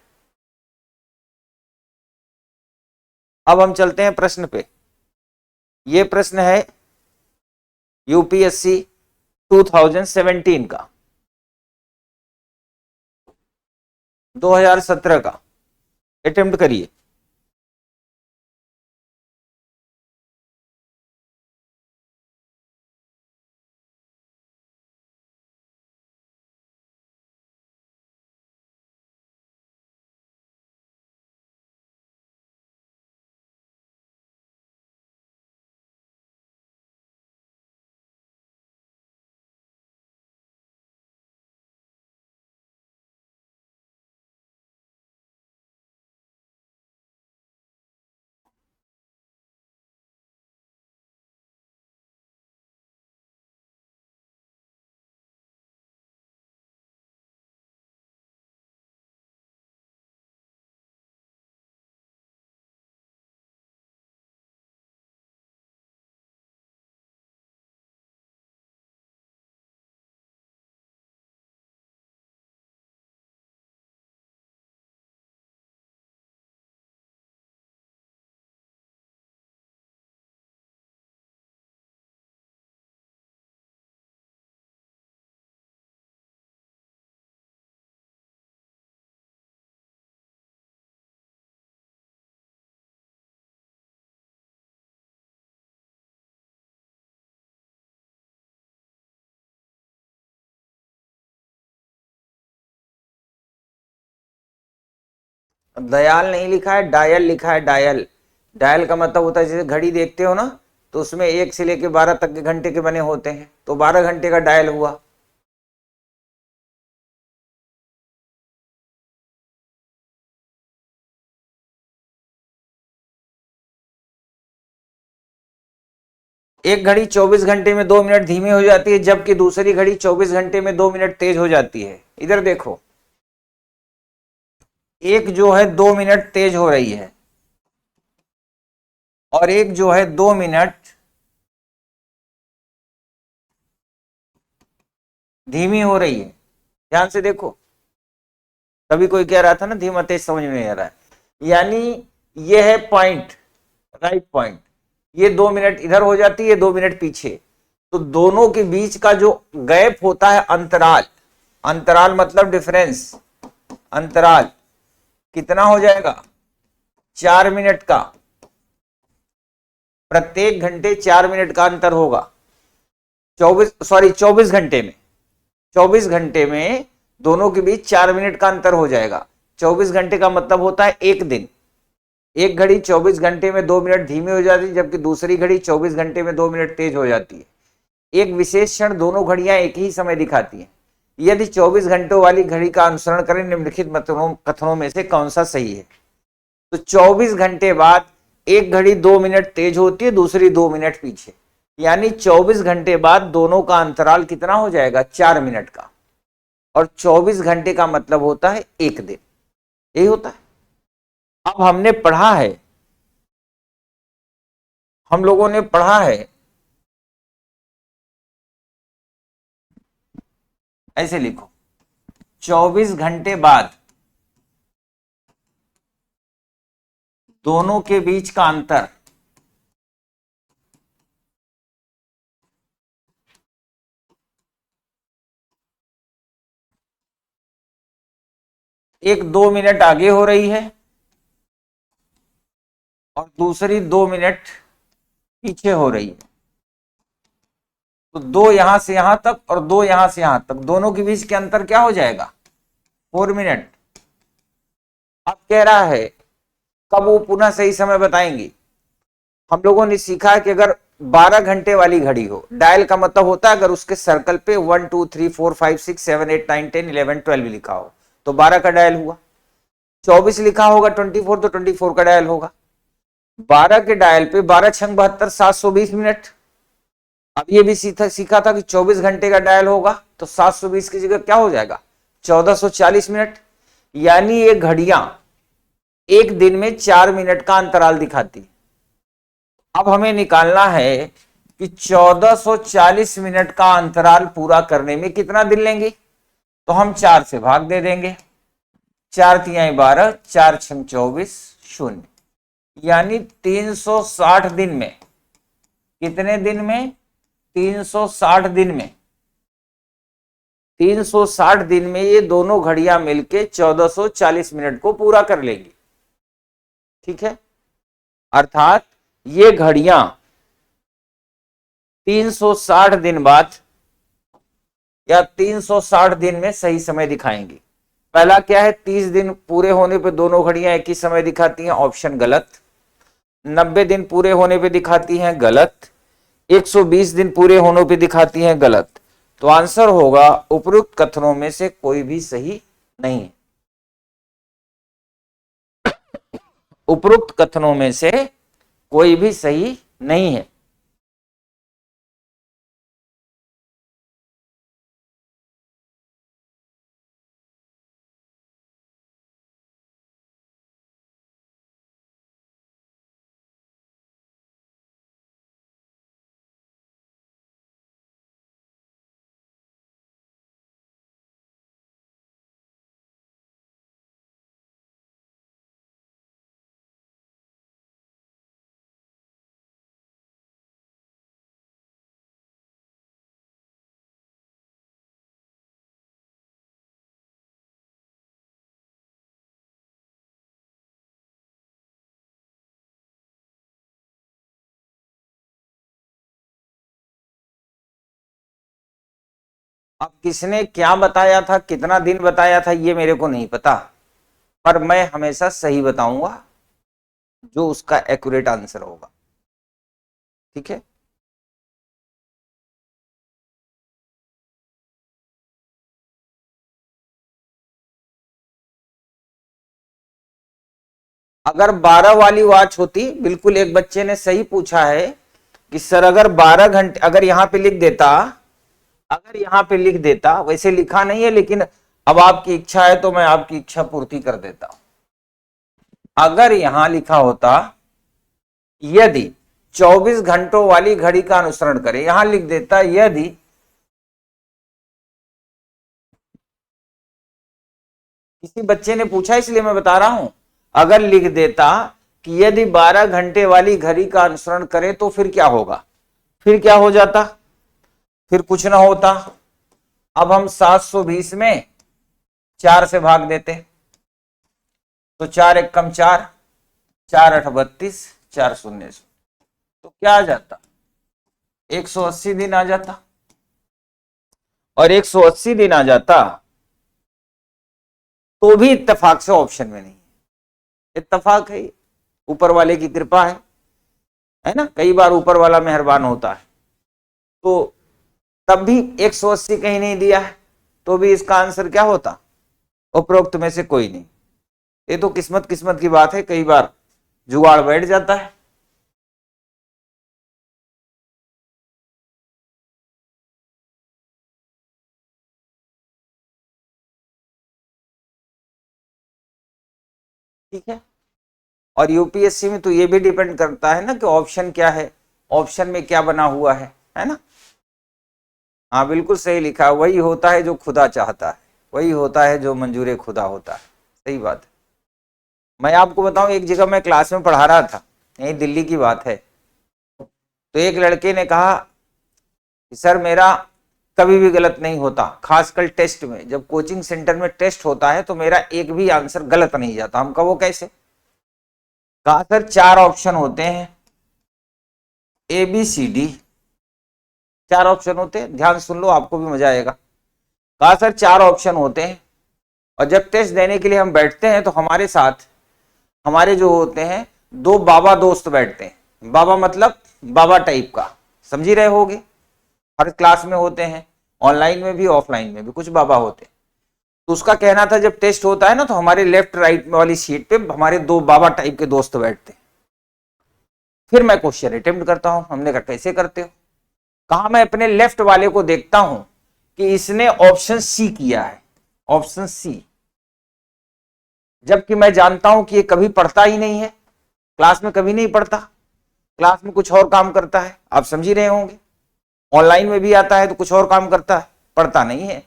S1: अब हम चलते हैं प्रश्न पे। ये प्रश्न है यूपीएससी 2017 का, 2017 का अटेम्प्ट करिए। दयाल नहीं लिखा है, डायल लिखा है, डायल। डायल का मतलब होता है जैसे घड़ी देखते हो ना, तो उसमें 1 से लेके 12 तक के घंटे के बने होते हैं, तो 12 घंटे का डायल हुआ। एक घड़ी 24 घंटे में 2 मिनट धीमी हो जाती है, जबकि दूसरी घड़ी 24 घंटे में 2 मिनट तेज हो जाती है। इधर देखो, एक जो है 2 मिनट तेज हो रही है और एक जो है 2 मिनट धीमी हो रही है। ध्यान से देखो, कभी कोई कह रहा था ना धीमा तेज समझ में नहीं आ रहा है, यानी ये है पॉइंट, राइट पॉइंट। ये 2 मिनट इधर हो जाती है, 2 मिनट पीछे, तो दोनों के बीच का जो गैप होता है, अंतराल, अंतराल मतलब डिफरेंस, अंतराल कितना हो जाएगा? 4 मिनट का। प्रत्येक घंटे 4 मिनट का अंतर होगा। 24 घंटे में, 24 घंटे में दोनों के बीच 4 मिनट का अंतर हो जाएगा। 24 घंटे का मतलब होता है एक दिन। एक घड़ी 24 घंटे में 2 मिनट धीमी हो जाती है, जबकि दूसरी घड़ी 24 घंटे में 2 मिनट तेज हो जाती है। एक विशेष क्षण दोनों घड़ियां एक ही समय दिखाती हैं। यदि 24 घंटों वाली घड़ी का अनुसरण करें, निम्नलिखित कथनों में से कौन सा सही है? तो 24 घंटे बाद एक घड़ी 2 मिनट तेज होती है, दूसरी 2 मिनट पीछे, यानी 24 घंटे बाद दोनों का अंतराल कितना हो जाएगा? 4 मिनट का। और 24 घंटे का मतलब होता है एक दिन, यही होता है। अब हमने पढ़ा है, हम लोगों ने पढ़ा है, ऐसे लिखो, 24 घंटे बाद दोनों के बीच का अंतर एक 2 मिनट आगे हो रही है और दूसरी 2 मिनट पीछे हो रही है। तो 2 यहां से यहां तक और 2 यहां से यहां तक, दोनों के बीच के अंतर क्या हो जाएगा? 4 मिनट। अब कह रहा है कब वो पुनः सही समय बताएंगी। हम लोगों ने सीखा है कि अगर 12 घंटे वाली घड़ी हो, डायल का मतलब होता है अगर उसके सर्कल पे 1 2 3 4 5 6 7 8 9 10 11 12 लिखा हो तो 12 का डायल हुआ। 24 लिखा होगा 24 तो 24 का डायल होगा। 12 के डायल पे 12 छंग 72 720 मिनट। अब ये भी सीखा था कि 24 घंटे का डायल होगा तो 720 की जगह क्या हो जाएगा 1440 मिनट। यानी ये घड़ियां एक दिन में 4 मिनट का अंतराल दिखाती। अब हमें निकालना है कि 1440 मिनट का अंतराल पूरा करने में कितना दिन लेंगे, तो हम 4 से भाग दे देंगे। 4 तिहाई 12, 4 छंग 24, 0। यानी 360 दिन में, कितने दिन में 360 दिन में, 360 दिन में ये दोनों घड़ियां मिलके 1440 मिनट को पूरा कर लेंगी। ठीक है, अर्थात ये घड़ियां 360 दिन बाद या 360 दिन में सही समय दिखाएंगी। पहला क्या है, 30 दिन पूरे होने पे दोनों घड़ियां एक ही समय दिखाती हैं, ऑप्शन गलत। 90 दिन पूरे होने पे दिखाती हैं, गलत। 120 दिन पूरे होने पे दिखाती हैं, गलत। तो आंसर होगा उपरोक्त कथनों में से कोई भी सही नहीं है। उपरोक्त कथनों में से कोई भी सही नहीं है। अब किसने क्या बताया था, कितना दिन बताया था, ये मेरे को नहीं पता, पर मैं हमेशा सही बताऊंगा जो उसका एक्यूरेट आंसर होगा। ठीक है, अगर 12 वाली वॉच होती, बिल्कुल एक बच्चे ने सही पूछा है कि सर अगर 12 घंटे, अगर यहां पे लिख देता, अगर यहां पे लिख देता, वैसे लिखा नहीं है लेकिन अब आपकी इच्छा है तो मैं आपकी इच्छा पूर्ति कर देता हूं। अगर यहां लिखा होता यदि 24 घंटों वाली घड़ी का अनुसरण करे, यहां लिख देता यदि किसी बच्चे ने पूछा इसलिए मैं बता रहा हूं, अगर लिख देता कि यदि 12 घंटे वाली घड़ी का अनुसरण करे तो फिर क्या होगा, फिर क्या हो जाता, फिर कुछ ना होता। अब हम 720 में 4 से भाग देते तो 4 एक कम 4, 4 8 32, 4 शून्य, तो क्या आ जाता 180 दिन आ जाता। और 180 दिन आ जाता तो भी इत्तेफाक से ऑप्शन में नहीं। इत्तेफाक है, ऊपर वाले की कृपा है ना, कई बार ऊपर वाला मेहरबान होता है। तो तब भी 180 कहीं नहीं दिया है तो भी इसका आंसर क्या होता, उपरोक्त में से कोई नहीं। ये तो किस्मत किस्मत की बात है, कई बार जुगाड़ बैठ जाता है। ठीक है, और यूपीएससी में तो ये भी डिपेंड करता है ना कि ऑप्शन क्या है, ऑप्शन में क्या बना हुआ है ना। हाँ बिल्कुल सही लिखा, वही होता है जो खुदा चाहता है, वही होता है जो मंजूर खुदा होता है। सही बात है। मैं आपको बताऊं, एक जगह मैं क्लास में पढ़ा रहा था, यही दिल्ली की बात है, तो एक लड़के ने कहा कि सर मेरा कभी भी गलत नहीं होता, खासकर टेस्ट में, जब कोचिंग सेंटर में टेस्ट होता है तो मेरा एक भी आंसर गलत नहीं जाता। हम कहा वो कैसे, कहा सर 4 ऑप्शन होते हैं, A B C D, 4 option होते हैं, ध्यान सुन लो आपको भी मजा आएगा। कहा सर 4 ऑप्शन होते हैं और जब टेस्ट देने के लिए हम बैठते हैं तो हमारे साथ हमारे जो होते हैं 2 बाबा दोस्त बैठते हैं। बाबा मतलब बाबा टाइप का, समझ ही रहे होगे, हर क्लास में होते हैं, ऑनलाइन में भी ऑफलाइन में भी कुछ बाबा होते हैं। तो उसका कहना था जब टेस्ट होता है ना तो हमारे लेफ्ट राइट वाली सीट पे हमारे दो बाबा टाइप के दोस्त बैठते हैं। फिर मैं क्वेश्चन अटेम्प्ट करता हूं। हमने कहा कैसे करते हो? कहा मैं अपने लेफ्ट वाले को देखता हूं कि इसने ऑप्शन सी किया है, ऑप्शन सी, जबकि मैं जानता हूं कि ये कभी पढ़ता ही नहीं है, क्लास में कभी नहीं पढ़ता, क्लास में कुछ और काम करता है, आप समझ ही रहे होंगे। ऑनलाइन में भी आता है तो कुछ और काम करता है, पढ़ता नहीं है।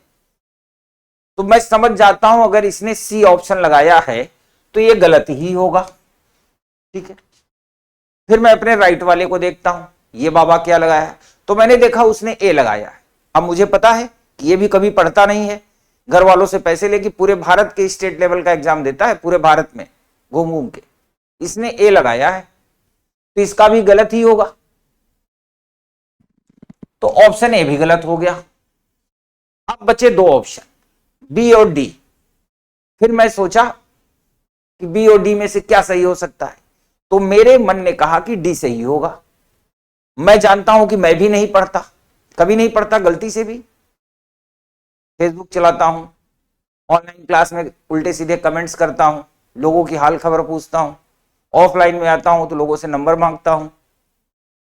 S1: तो मैं समझ जाता हूं अगर इसने सी ऑप्शन लगाया है तो ये गलत ही होगा, ठीक है। फिर मैं अपने राइट वाले को देखता हूं, ये बाबा क्या लगाया है, तो मैंने देखा उसने ए लगाया है। अब मुझे पता है कि ये भी कभी पढ़ता नहीं है, घर वालों से पैसे लेके पूरे भारत के स्टेट लेवल का एग्जाम देता है, पूरे भारत में घूम घूम के, इसने ए लगाया है तो इसका भी गलत ही होगा। तो ऑप्शन ए भी गलत हो गया। अब बचे दो ऑप्शन, बी और डी। फिर मैं सोचा कि बी और डी में से क्या सही हो सकता है, तो मेरे मन ने कहा कि डी सही होगा। मैं जानता हूं कि मैं भी नहीं पढ़ता, कभी नहीं पढ़ता, गलती से भी फेसबुक चलाता हूं, ऑनलाइन क्लास में उल्टे सीधे कमेंट्स करता हूं, लोगों की हाल खबर पूछता हूं, ऑफलाइन में आता हूं तो लोगों से नंबर मांगता हूं,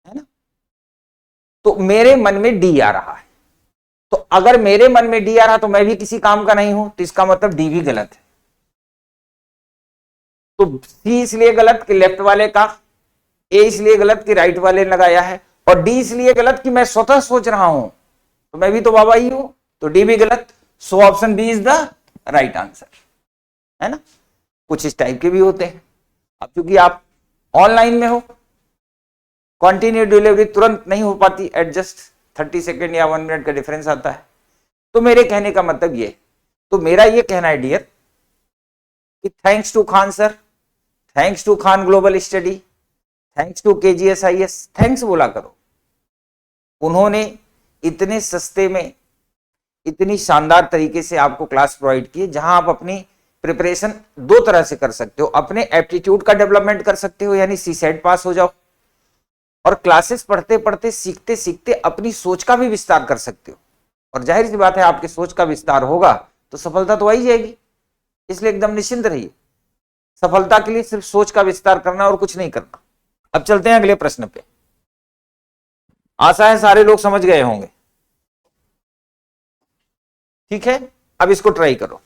S1: है ना। तो मेरे मन में डी आ रहा है, तो अगर मेरे मन में डी आ रहा तो मैं भी किसी काम का नहीं हूं, तो इसका मतलब डी भी गलत है। तो सी इसलिए गलत कि लेफ्ट वाले का, ए इसलिए गलत कि राइट वाले ने लगाया है, और डी इसलिए गलत कि मैं स्वतः सोच रहा हूं तो मैं भी तो बाबा ही हूं, तो डी भी गलत। So option B is the right answer, है ना। कुछ इस टाइप के भी होते हैं। अब क्योंकि आप ऑनलाइन में हो, कंटिन्यू डिलीवरी तुरंत नहीं हो पाती, एडजस्ट 30 सेकेंड या 1 मिनट का डिफरेंस आता है। तो मेरे कहने का मतलब ये, तो मेरा ये कहना है डियर कि thanks to Khan sir, thanks to Khan global study, thanks to KGSIS, thanks बोला करो। उन्होंने इतने सस्ते में इतनी शानदार तरीके से आपको क्लास प्रोवाइड की, जहां आप अपनी प्रिपरेशन दो तरह से कर सकते हो। अपने एप्टीट्यूड का डेवलपमेंट कर सकते हो, यानी सीसेट पास हो जाओ, और क्लासेस पढ़ते पढ़ते सीखते सीखते अपनी सोच का भी विस्तार कर सकते हो। और जाहिर सी बात है आपके सोच का विस्तार होगा तो सफलता तो आ ही जाएगी, इसलिए एकदम निश्चिंत रहिए। सफलता के लिए सिर्फ सोच का विस्तार करना और कुछ नहीं करना। अब चलते हैं अगले प्रश्न पे। आशा है सारे लोग समझ गए होंगे, ठीक है। अब इसको ट्राई करो।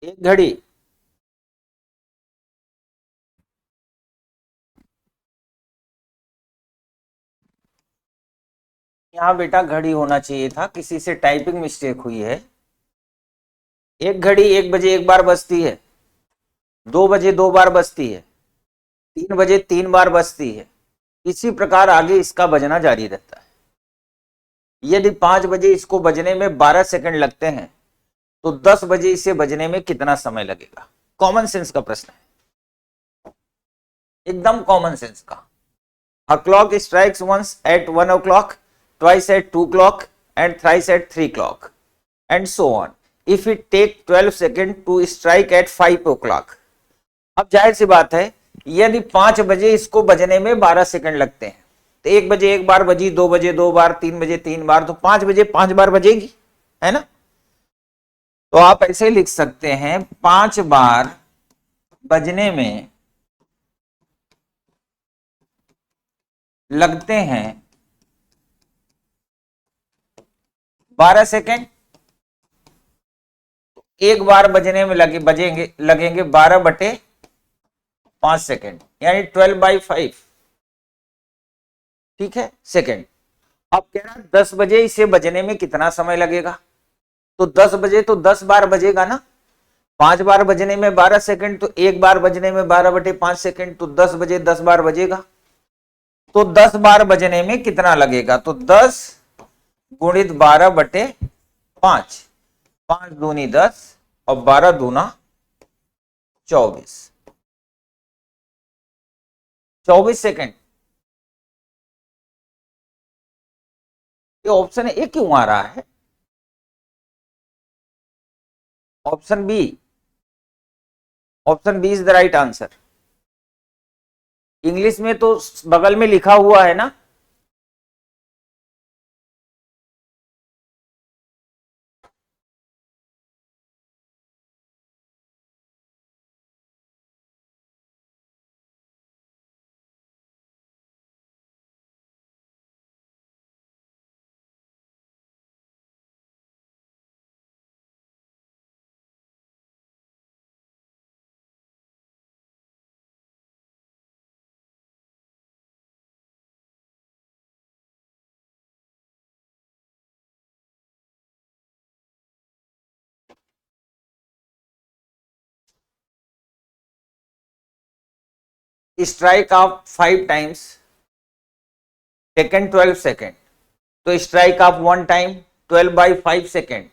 S1: एक घड़ी, यहां बेटा घड़ी होना चाहिए था, किसी से टाइपिंग मिस्टेक हुई है। एक घड़ी 1 बजे एक बार बजती है, 2 बजे 2 बार बजती है, 3 बजे 3 बार बजती है। इसी प्रकार आगे इसका बजना जारी रहता है। यदि 5 बजे इसको बजने में 12 सेकंड लगते हैं तो 10 बजे इसे बजने में कितना समय लगेगा? कॉमन सेंस का प्रश्न है। एकदम कॉमन सेंस का। A clock strikes once at 1 o'clock, twice at 2 o'clock and thrice at 3 o'clock and so on. If it take 12 second to strike at 5 o'clock। अब जाहिर सी बात है, यदि 5 बजे इसको बजने में 12 सेकंड लगते हैं, तो 1 बजे 1 बार बजी, 2 बजे 2 बार, 3 बजे 3 बार, तो 5 बजे 5 बार बजेगी, है ना। तो आप ऐसे लिख सकते हैं 5 बार बजने में लगते हैं 12 सेकेंड, एक बार बजने में लगेंगे 12/5 सेकेंड, यानी 12/5, ठीक है, सेकेंड। अब कह रहा 10 बजे इसे बजने में कितना समय लगेगा, तो 10 बजे तो 10 बार बजेगा ना। 5 बार बजने में 12 सेकेंड, तो एक बार बजने में 12/5 सेकेंड, तो 10 बजे 10 बार बजेगा। तो 10 बार बजने में कितना लगेगा, तो 10 गुणित 12/5, 5 दूनी 10 और 12 दूना 24 सेकेंड। ये ऑप्शन ए क्यों आ रहा है, option B is the right answer. English में तो बगल में लिखा हुआ है ना, strike off 5 times taken 12 second, तो strike off 1 time 12/5 second,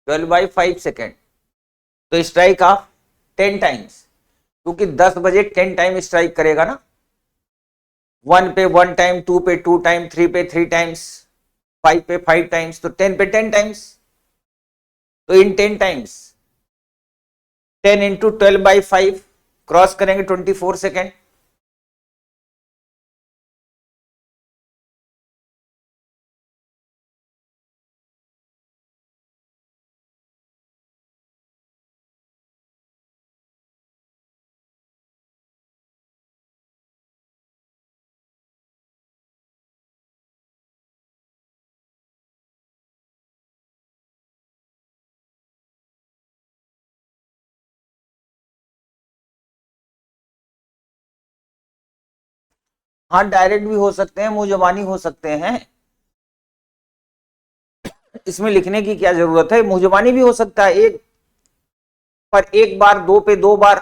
S1: 12/5 second. तो स्ट्राइक ऑफ 10 टाइम्स, क्योंकि 10 बजे 10 टाइम स्ट्राइक करेगा ना, 1 पे 1 टाइम, 2 पे 2 टाइम, 3 पे 3 टाइम्स, 5 पे 5 टाइम्स, तो 10 पे 10 टाइम्स। तो इन 10 टाइम्स 10 इंटू 12/5 क्रॉस करेंगे 24 सेकेंड। हाँ, डायरेक्ट भी हो सकते हैं, मुंह जबानी हो सकते हैं, इसमें लिखने की क्या जरूरत है। मुंह जबानी भी हो सकता है, एक पर एक बार, 2 पे 2 बार,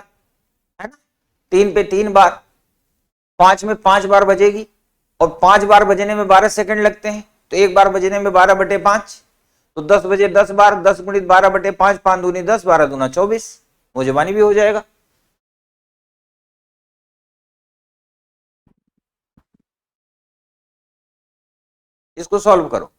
S1: है ना, 3 पे 3 बार, 5 में 5 बार बजेगी, और 5 बार बजने में 12 सेकंड लगते हैं, तो एक बार बजने में 12/5, तो 10 बजे 10 बार, 10 गुणित 12/5, 5 दूनी 10, 12 दूना 24, मुंह जबानी भी हो जाएगा। इसको सॉल्व करो।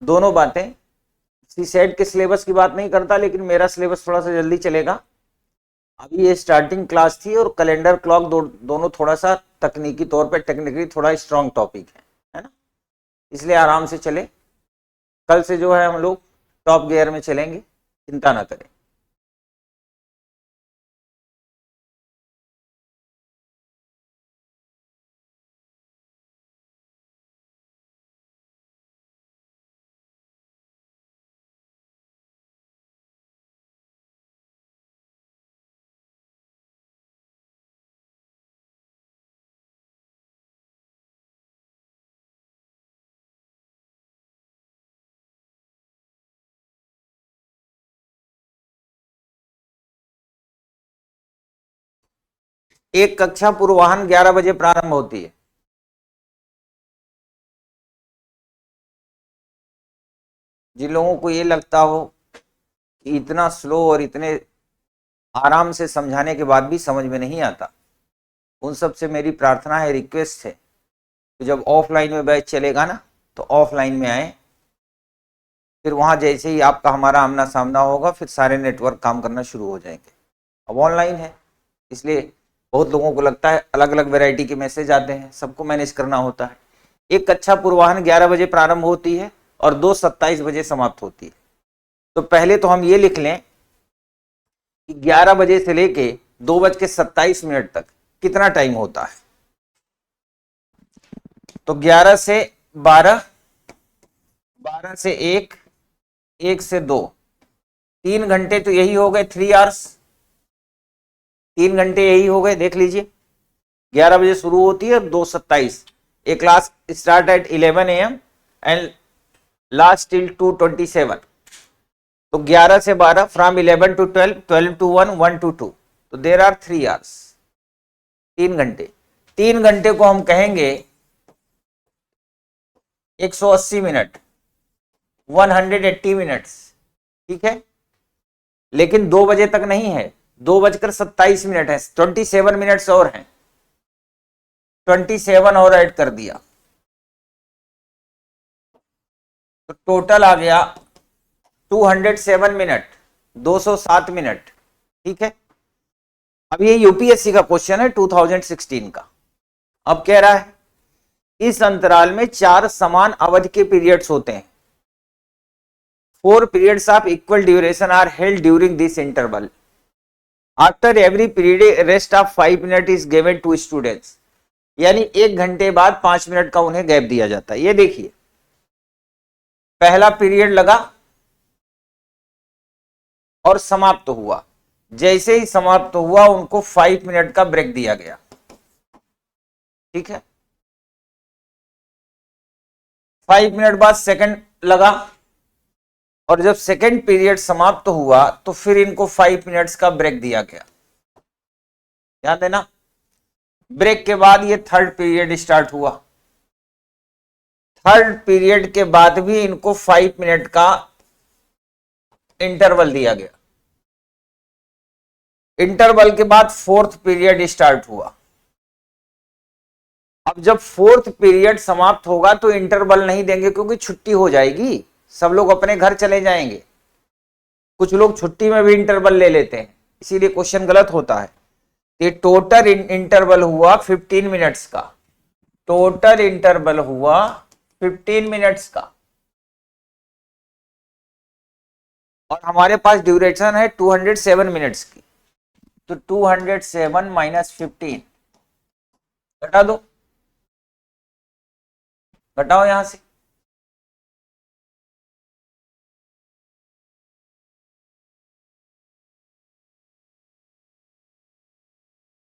S1: दोनों बातें, सी सेट के सिलेबस की बात नहीं करता, लेकिन मेरा सिलेबस थोड़ा सा जल्दी चलेगा। अभी ये स्टार्टिंग क्लास थी, और कैलेंडर क्लॉक दोनों थोड़ा सा तकनीकी तौर पे, टेक्निकली थोड़ा स्ट्रांग टॉपिक है ना, इसलिए आराम से चले। कल से जो है हम लोग टॉप गियर में चलेंगे, चिंता ना करें। एक कक्षा पूर्वाह्न 11 बजे प्रारंभ होती है। जिन लोगों को ये लगता हो कि इतना स्लो और इतने आराम से समझाने के बाद भी समझ में नहीं आता, उन सब से मेरी प्रार्थना है, रिक्वेस्ट है कि जब ऑफलाइन में बैच चलेगा ना तो ऑफलाइन में आए। फिर वहां जैसे ही आपका हमारा आमना सामना होगा फिर सारे नेटवर्क काम करना शुरू हो जाएंगे। अब ऑनलाइन है इसलिए बहुत लोगों को लगता है अलग अलग वैरायटी के मैसेज आते हैं, सबको मैनेज करना होता है। एक कक्षा पूर्वाह्न 11 बजे प्रारंभ होती है और 2:27 बजे समाप्त होती है। तो पहले तो हम ये लिख लें कि 11 बजे से लेके 2:27 तक कितना टाइम होता है। तो 11 से 12, 12 से 1, 1 से 2, 3 घंटे तो यही हो गए, 3 आवर्स। 3 घंटे यही हो गए, देख लीजिए। 11 बजे शुरू होती है, 2:27। A class start at 11 AM and last till 2:27। तो 11 से 12, फ्रॉम 11 to 12, 12 to 1, 1 to 2, तो देर आर 3 आवर्स, 3 घंटे। 3 घंटे को हम कहेंगे 180 मिनट, 180 मिनट्स, ठीक है। लेकिन 2 बजे तक नहीं है, 2:27 है, 27 मिनट्स और हैं, 27 और ऐड कर दिया तो टोटल आ गया 207 मिनट, 207 मिनट, ठीक है। अब ये यूपीएससी का क्वेश्चन है 2016 का। अब कह रहा है इस अंतराल में 4 समान अवधि के पीरियड्स होते हैं। 4 periods of equal duration are held during this interval. After every period, rest of 5 minutes is given to students. यानी 1 घंटे बाद 5 मिनट का उन्हें गैप दिया जाता है। ये देखिए, पहला पीरियड लगा और समाप्त हुआ, जैसे ही समाप्त हुआ उनको 5 मिनट का ब्रेक दिया गया, ठीक है। 5 मिनट बाद सेकंड लगा और जब सेकंड पीरियड समाप्त हुआ तो फिर इनको 5 मिनट्स का ब्रेक दिया गया। ध्यान देना, ब्रेक के बाद ये थर्ड पीरियड स्टार्ट हुआ। थर्ड पीरियड के बाद भी इनको 5 मिनट का इंटरवल दिया गया। इंटरवल के बाद फोर्थ पीरियड स्टार्ट हुआ। अब जब फोर्थ पीरियड समाप्त होगा तो इंटरवल नहीं देंगे क्योंकि छुट्टी हो जाएगी, सब लोग अपने घर चले जाएंगे। कुछ लोग छुट्टी में भी इंटरवल ले लेते हैं, इसीलिए क्वेश्चन गलत होता है। ये टोटल इंटरवल हुआ 15 मिनट्स का, टोटल इंटरवल हुआ 15 मिनट्स का, और हमारे पास ड्यूरेशन है 207 मिनट्स की। तो 207 माइनस 15 घटा दो, घटाओ यहां से।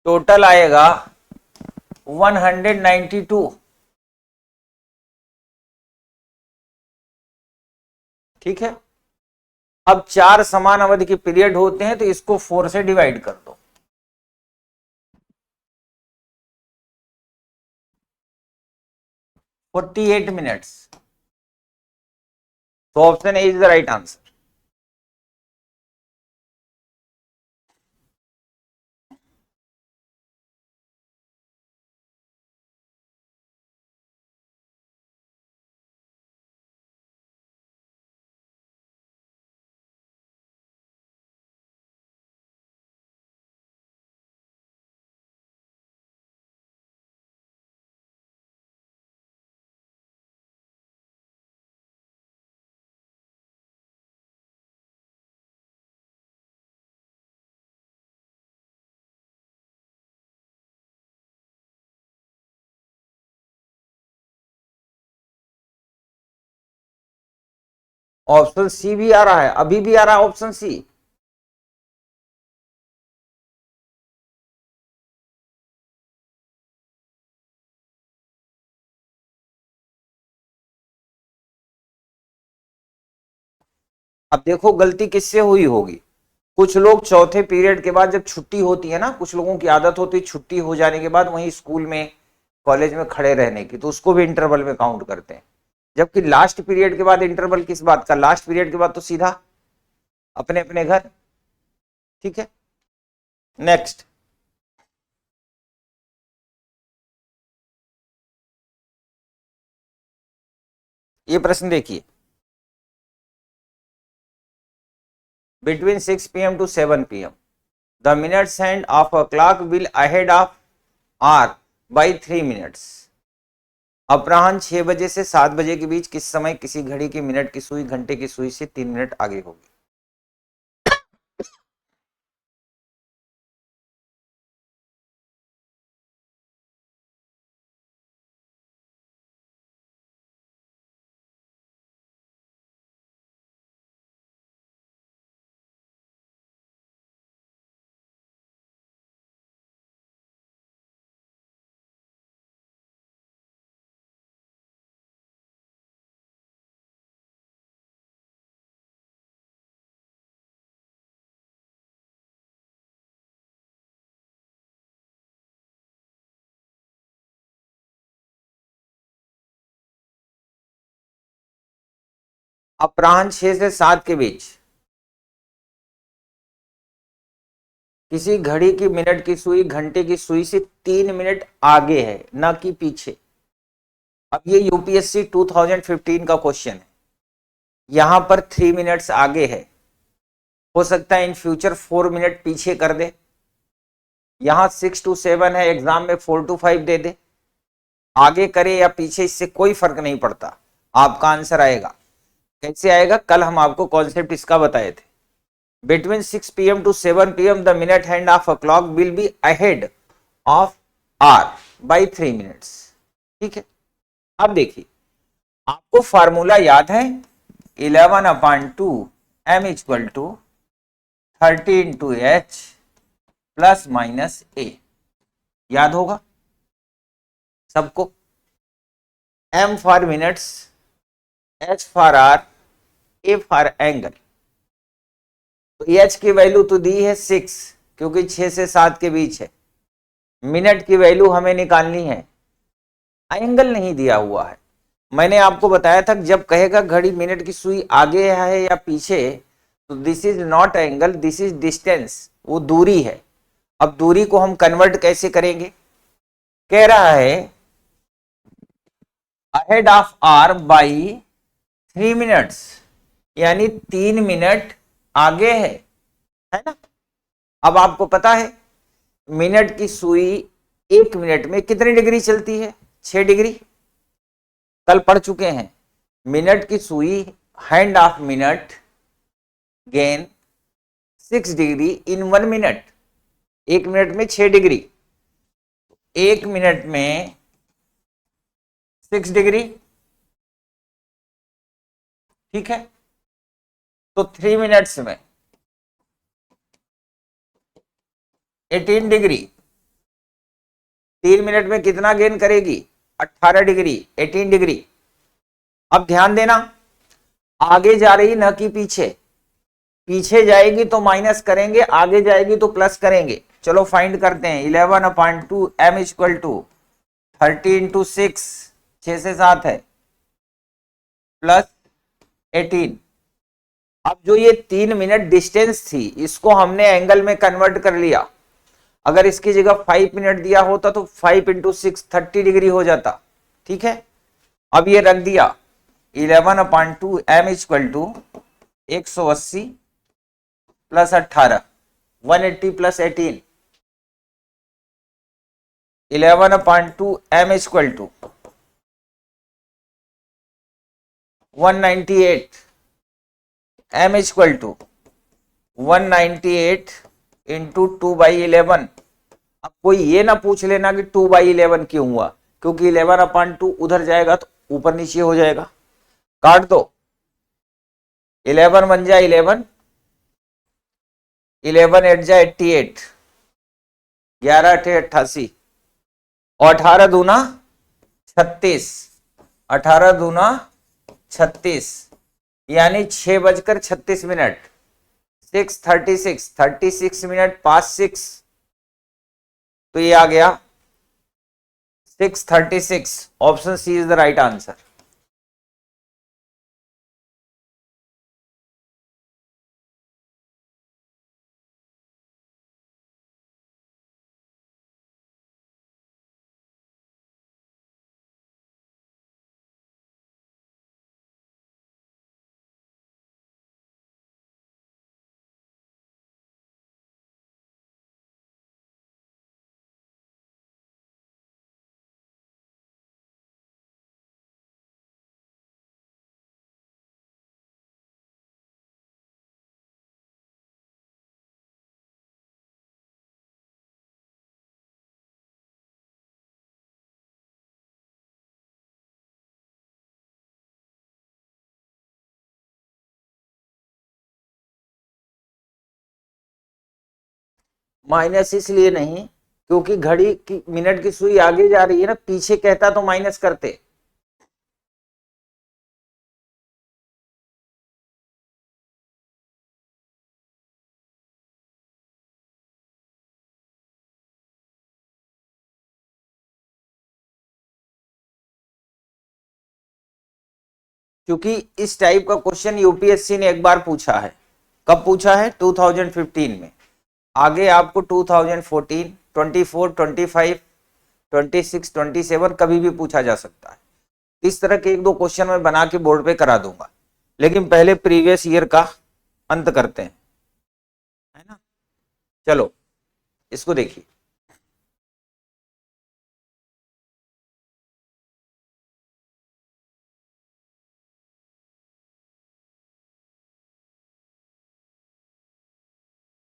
S1: टोटल आएगा 192, ठीक है। अब 4 समान अवधि के पीरियड होते हैं तो इसको 4 से डिवाइड कर दो। Forty 48 minutes. तो option A is the right answer. Option C भी आ रहा है, अभी भी आ रहा है ऑप्शन सी। अब देखो गलती किससे हुई होगी। कुछ लोग चौथे पीरियड के बाद जब छुट्टी होती है ना, कुछ लोगों की आदत होती है छुट्टी हो जाने के बाद वहीं स्कूल में कॉलेज में खड़े रहने की, तो उसको भी इंटरवल में काउंट करते हैं। जबकि लास्ट पीरियड के बाद इंटरवल किस बात का, लास्ट पीरियड के बाद तो सीधा अपने अपने घर। ठीक है, नेक्स्ट। ये प्रश्न देखिए, between 6 PM to 7 PM the minutes hand of a clock will ahead of hour by 3 minutes. अपराह्न 6 बजे से 7 बजे के बीच किस समय किसी घड़ी की मिनट की सुई घंटे की सुई से 3 मिनट आगे होगी। अपराह्न 6 से 7 के बीच किसी घड़ी की मिनट की सुई घंटे की सुई से 3 मिनट आगे है, ना कि पीछे। अब ये यूपीएससी 2015 का क्वेश्चन है, यहां पर 3 मिनट्स आगे है, हो सकता है इन फ्यूचर 4 मिनट पीछे कर दे। यहां 6 to 7 है, एग्जाम में 4 to 5 दे दे। आगे करे या पीछे इससे कोई फर्क नहीं पड़ता, आपका आंसर आएगा। कैसे आएगा, कल हम आपको कॉन्सेप्ट इसका बताए थे। Between 6 PM to 7 PM the minute hand of a clock will be ahead of hour by 3 minutes. ठीक है, अब देखिए आपको फार्मूला याद है, 11/2 m = 30 into h plus minus a, याद होगा सबको। m for minutes, h for hour, a for angle. तो एच की वैल्यू तो दी है 6, क्योंकि 6 से 7 के बीच है। मिनट की वैल्यू हमें निकालनी है, एंगल नहीं दिया हुआ है। मैंने आपको बताया था जब कहेगा घड़ी मिनट की सुई आगे है या पीछे, तो this is naught angle, this is distance, वो दूरी है। अब दूरी को हम कन्वर्ट कैसे करेंगे, कह रहा है ahead of hour by 3 minutes, यानी 3 मिनट आगे है ना। अब आपको पता है मिनट की सुई 1 मिनट में कितनी डिग्री चलती है, 6 डिग्री। कल पढ़ चुके हैं, मिनट की सुई hand of minute gain 6 degree in 1 minute. 1 minute में 6 डिग्री, 1 मिनट में 6 डिग्री। ठीक है, तो 3 मिनट्स में 18 डिग्री। 3 मिनट में कितना गेन करेगी, 18 डिग्री, 18 डिग्री। अब ध्यान देना, आगे जा रही न कि पीछे। पीछे जाएगी तो माइनस करेंगे, आगे जाएगी तो प्लस करेंगे। चलो फाइंड करते हैं। 11/2 m = 30 into 6, 6 से 7 है, प्लस 18। अब जो ये 3 मिनट डिस्टेंस थी, इसको हमने एंगल में कन्वर्ट कर लिया। अगर इसकी जगह 5 मिनट दिया होता तो 5 into 6 30 डिग्री हो जाता। ठीक है, अब ये रख दिया। 11/2 m = 180 plus 18, 180 plus 18। 11/2 m = 198, m = 198 into 2/11। अब कोई ये ना पूछ लेना कि 2/11 क्यों हुआ, क्योंकि 11/2 उधर जाएगा तो ऊपर नीचे हो जाएगा, काट दो। 11 बन जाए 11, 11 8 जा 88, 11 8 88 और 18 दूना 36, 18 दूना 36 यानी 6:36, 6:36, 36 मिनट पास 6, तो ये आ गया 6:36। Option C is the right answer. Minus इसलिए नहीं क्योंकि घड़ी की मिनट की सुई आगे जा रही है ना, पीछे कहता तो माइनस करते। क्योंकि इस टाइप का क्वेश्चन यूपीएससी ने एक बार पूछा है। कब पूछा है? 2015 में। आगे आपको 2014, 24, 25, 26, 27 कभी भी पूछा जा सकता है। इस तरह के एक दो क्वेश्चन मैं बना के बोर्ड पे करा दूंगा, लेकिन पहले प्रीवियस ईयर का अंत करते हैं, है ना। चलो इसको देखिए।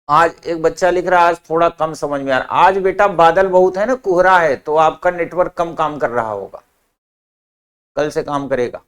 S1: आज एक बच्चा लिख रहा है आज थोड़ा कम समझ में आ रहा। आज बेटा बादल बहुत है ना, कोहरा है, तो आपका नेटवर्क कम काम कर रहा होगा, कल से काम करेगा।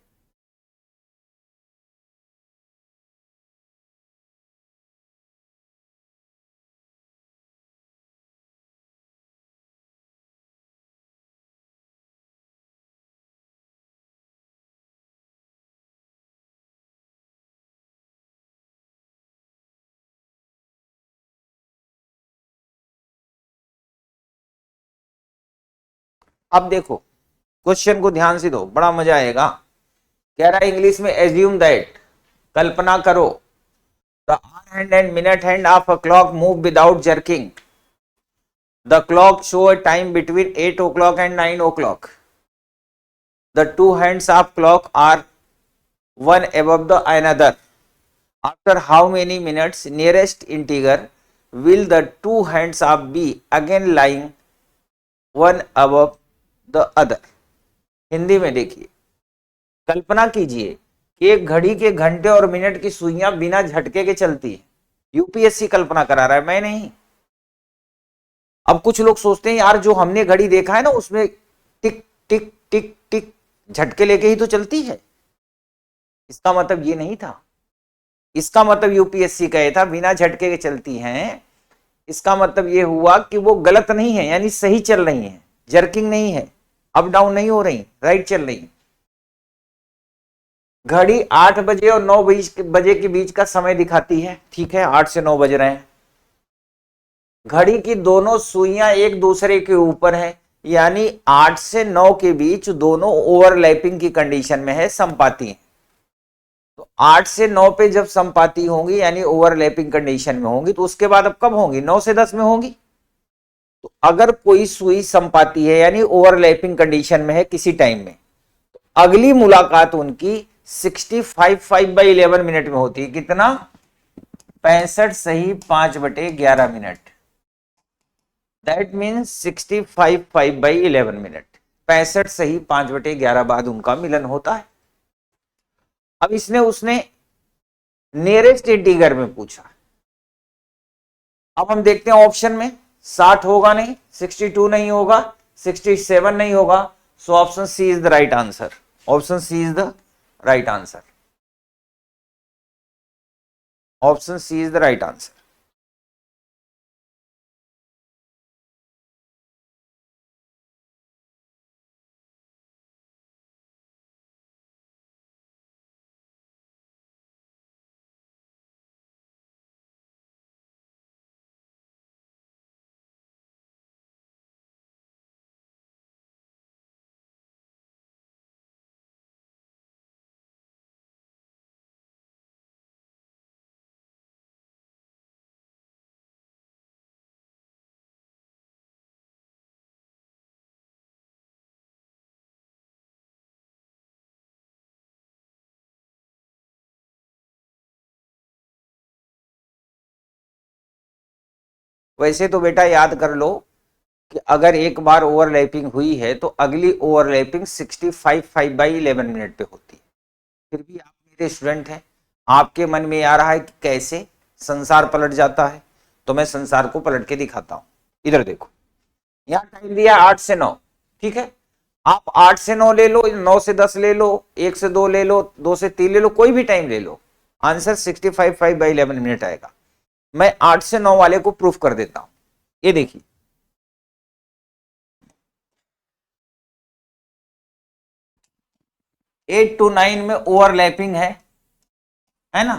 S1: अब देखो क्वेश्चन को ध्यान से दो, बड़ा मजा आएगा। कह रहा है इंग्लिश में एज्यूम दैट, कल्पना करो, the hour hand and minute hand of a clock move without jerking, the clock show a time between 8 o'clock and 9 o'clock, the two hands of clock are one above the another, after how many minutes nearest integer will the two hands of be again lying one above the other। Hindi में देखिए, कल्पना कीजिए कि एक घड़ी के घंटे और मिनट की सुइयां बिना झटके के चलती है। यूपीएससी कल्पना करा रहा है, मैं नहीं। अब कुछ लोग सोचते हैं यार जो हमने घड़ी देखा है ना उसमें टिक टिक टिक टिक झटके लेके ही तो चलती है। इसका मतलब ये नहीं था। इसका मतलब यूपीएससी कहे था बिना झटके के चलती हैं। इसका मतलब ये हुआ कि वो गलत नहीं है, यानी सही चल रही है, जर्किंग नहीं है, अप डाउन नहीं हो रही, राइट चल रही। घड़ी 8 बजे और 9 बजे के बीच का समय दिखाती है, ठीक है, 8 से 9 बज रहे हैं। घड़ी की दोनों सुइयां एक दूसरे के ऊपर है, यानी 8 से 9 के बीच दोनों ओवरलैपिंग की कंडीशन में है, समपाती है। तो 8 से 9 पे जब समपाती होंगी यानी ओवरलैपिंग कंडीशन में होंगी, तो उसके बाद अब कब होंगी? 9 से 10 में होंगी। तो अगर कोई सुई समपाती है यानी ओवरलैपिंग कंडीशन में है किसी टाइम में, तो अगली मुलाकात उनकी 65/11 मिनट में होती है। कितना? 65 सही 5/11 मिनट। That means 65/11 minute. 65 सही 5/11 बाद उनका मिलन होता है। अब इसने उसने नियरेस्ट इंटीगर में पूछा। अब हम देखते हैं ऑप्शन में 60 होगा नहीं, 62 नहीं होगा, 67 नहीं होगा, so option C is the right answer. Option C is the right answer. Option C is the right answer. वैसे तो बेटा याद कर लो कि अगर एक बार ओवरलैपिंग हुई है तो अगली ओवरलैपिंग 65/11 मिनट पे होती है। फिर भी आप मेरे स्टूडेंट हैं, आपके मन में आ रहा है कि कैसे संसार पलट जाता है, तो मैं संसार को पलट के दिखाता हूं। इधर देखो, यहां टाइम दिया 8 से 9, ठीक है। आप 8 से 9 ले लो, 9 से 10 ले लो, 1 से 2 ले लो, 2 से 3 ले लो, कोई भी टाइम ले लो, आंसर 65/11 मिनट आएगा। मैं 8 से 9 वाले को प्रूफ कर देता हूं। ये देखिए, 8 to 9 में ओवरलैपिंग है ना।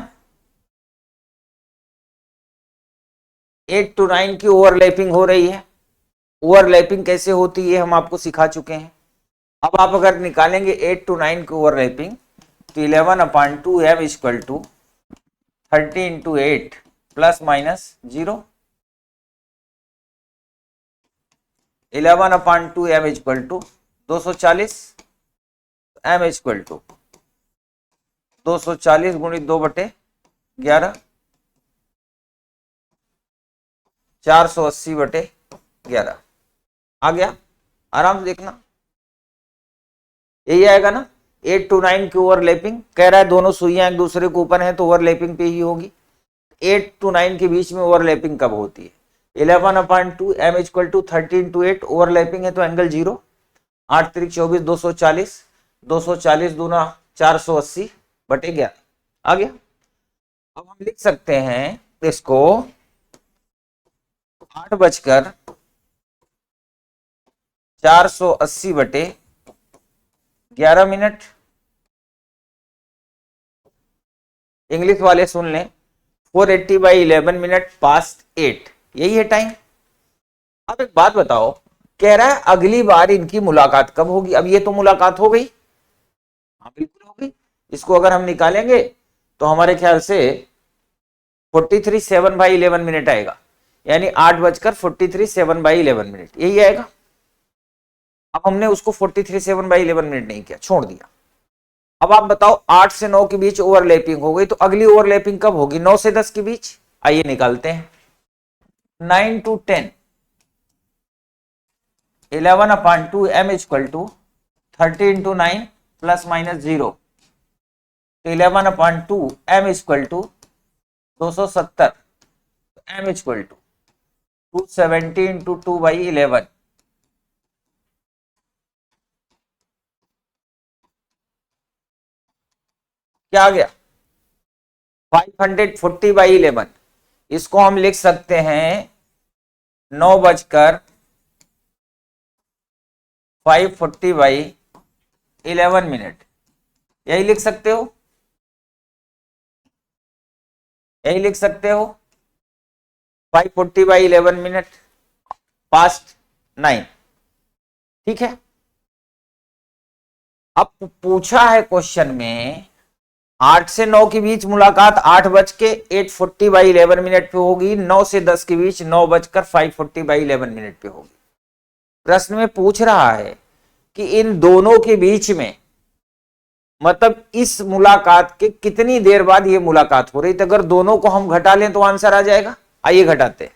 S1: 8 to 9 की ओवरलैपिंग हो रही है। ओवरलैपिंग कैसे होती है हम आपको सिखा चुके हैं। अब आप अगर निकालेंगे 8 to 9 की ओवरलैपिंग, तो 11/2m equal to 30 × 8 ±0। 11/2m equal to 240, m equal to 240 गुणित 2/11, 480/11 आ गया। आराम से देखना, यही आएगा ना। 8 to 9 की ओवरलैपिंग कह रहा है, दोनों सुइयां एक दूसरे के ऊपर हैं तो ओवरलैपिंग पे ही होगी। 8 to 9 के बीच में ओवरलैपिंग कब होती है? 11/2 m इक्वल टू 13 × 8 ओवरलैपिंग है तो एंगल 0, 8 3 24, 240, 240 दूना 480/11 आ गया। अब हम लिख सकते हैं इसको 8:480/11 मिनट। इंग्लिश वाले सुन लें, 480/11 मिनट पास्ट 8, यही है टाइम। अब एक बात बताओ, कह रहा है अगली बार इनकी मुलाकात कब होगी। अब ये तो मुलाकात हो गई, हाँ बिल्कुल हो गई। इसको अगर हम निकालेंगे तो हमारे ख्याल से 43/7/11 आएगा, यानी 8:43/7/11, यही आएगा। अब हमने उसको 43/7/11 नहीं किया, छोड़ दिया। अब आप बताओ 8 से 9 के बीच ओवरलैपिंग हो गई, तो अगली ओवरलैपिंग कब होगी? 9 से 10 के बीच। आइए निकालते हैं। 9 to 10, 11/2m equal to 30 × 9 ±0, 11/2m equal to 270, m equal to 270 × 2/11, क्या आ गया? 540/11। इसको हम लिख सकते हैं 9:540/11, यही लिख सकते हो, यही लिख सकते हो 540/11 पास्ट 9, ठीक है। अब पूछा है क्वेश्चन में 8 से 9 के बीच मुलाकात 8:40/11 पे होगी, 9 से 10 के बीच 9:540/11 पे होगी। प्रश्न में पूछ रहा है कि इन दोनों के बीच में, मतलब इस मुलाकात के कितनी देर बाद ये मुलाकात हो रही थी। अगर दोनों को हम घटा लें तो आंसर आ जाएगा। आइए घटाते हैं।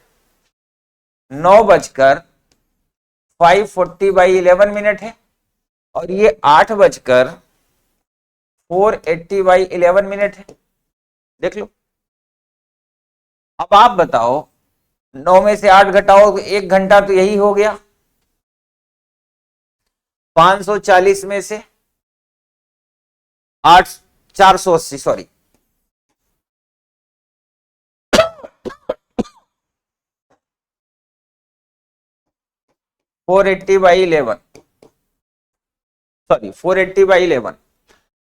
S1: 9:540/11 है और ये 8:480/11 है। देख लो। अब आप बताओ, 9 में से 8 घटाओ तो 1 घंटा तो यही हो गया। 540 में से 8, 480, सॉरी 480/11, सॉरी 480/11,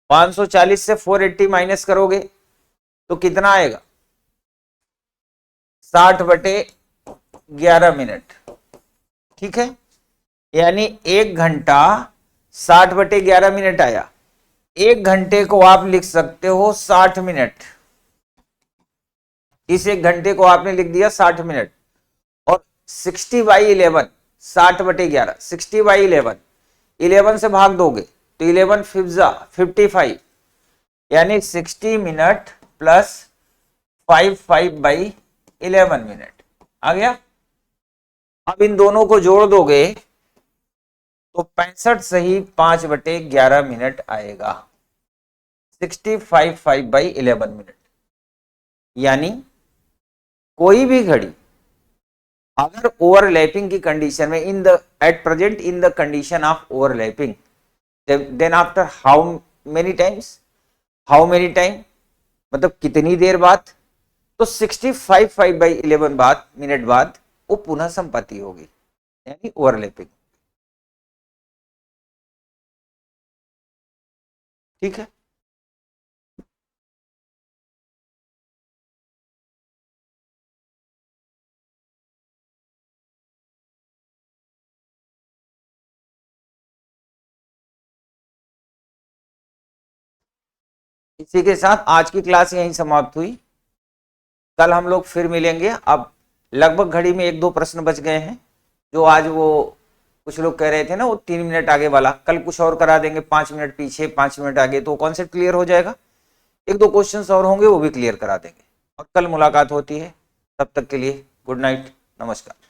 S1: 540 से 480 माइनस करोगे तो कितना आएगा? 60/11 मिनट। ठीक है, यानी 1 घंटा 60/11 मिनट आया। 1 घंटे को आप लिख सकते हो 60 मिनट। इस 1 घंटे को आपने लिख दिया 60 मिनट। और 60/11, 60/11, 60/11, 11 से भाग दोगे तो 11 फिफ्जा 55, यानी 60 मिनट प्लस 55/11 मिनट आ गया। अब इन दोनों को जोड़ दोगे तो 65 सही 5/11 मिनट आएगा, 65/11 मिनट। यानी कोई भी घड़ी अगर ओवरलैपिंग की कंडीशन में at present in the condition of overlapping, then after how many time, मतलब कितनी देर बाद, तो 65/11 मिनट बाद वो पुनः संपत्ति होगी, यानी ओवरलैपिंग। ठीक है, इसी के साथ आज की क्लास यहीं समाप्त हुई। कल हम लोग फिर मिलेंगे। अब लगभग घड़ी में 1-2 प्रश्न बच गए हैं, जो आज वो कुछ लोग कह रहे थे ना वो 3 मिनट आगे वाला, कल कुछ और करा देंगे, 5 मिनट पीछे 5 मिनट आगे, तो कॉन्सेप्ट क्लियर हो जाएगा। 1-2 क्वेश्चंस और होंगे, वो भी क्लियर करा देंगे। और कल मुलाकात होती है, तब तक के लिए गुड नाइट, नमस्कार।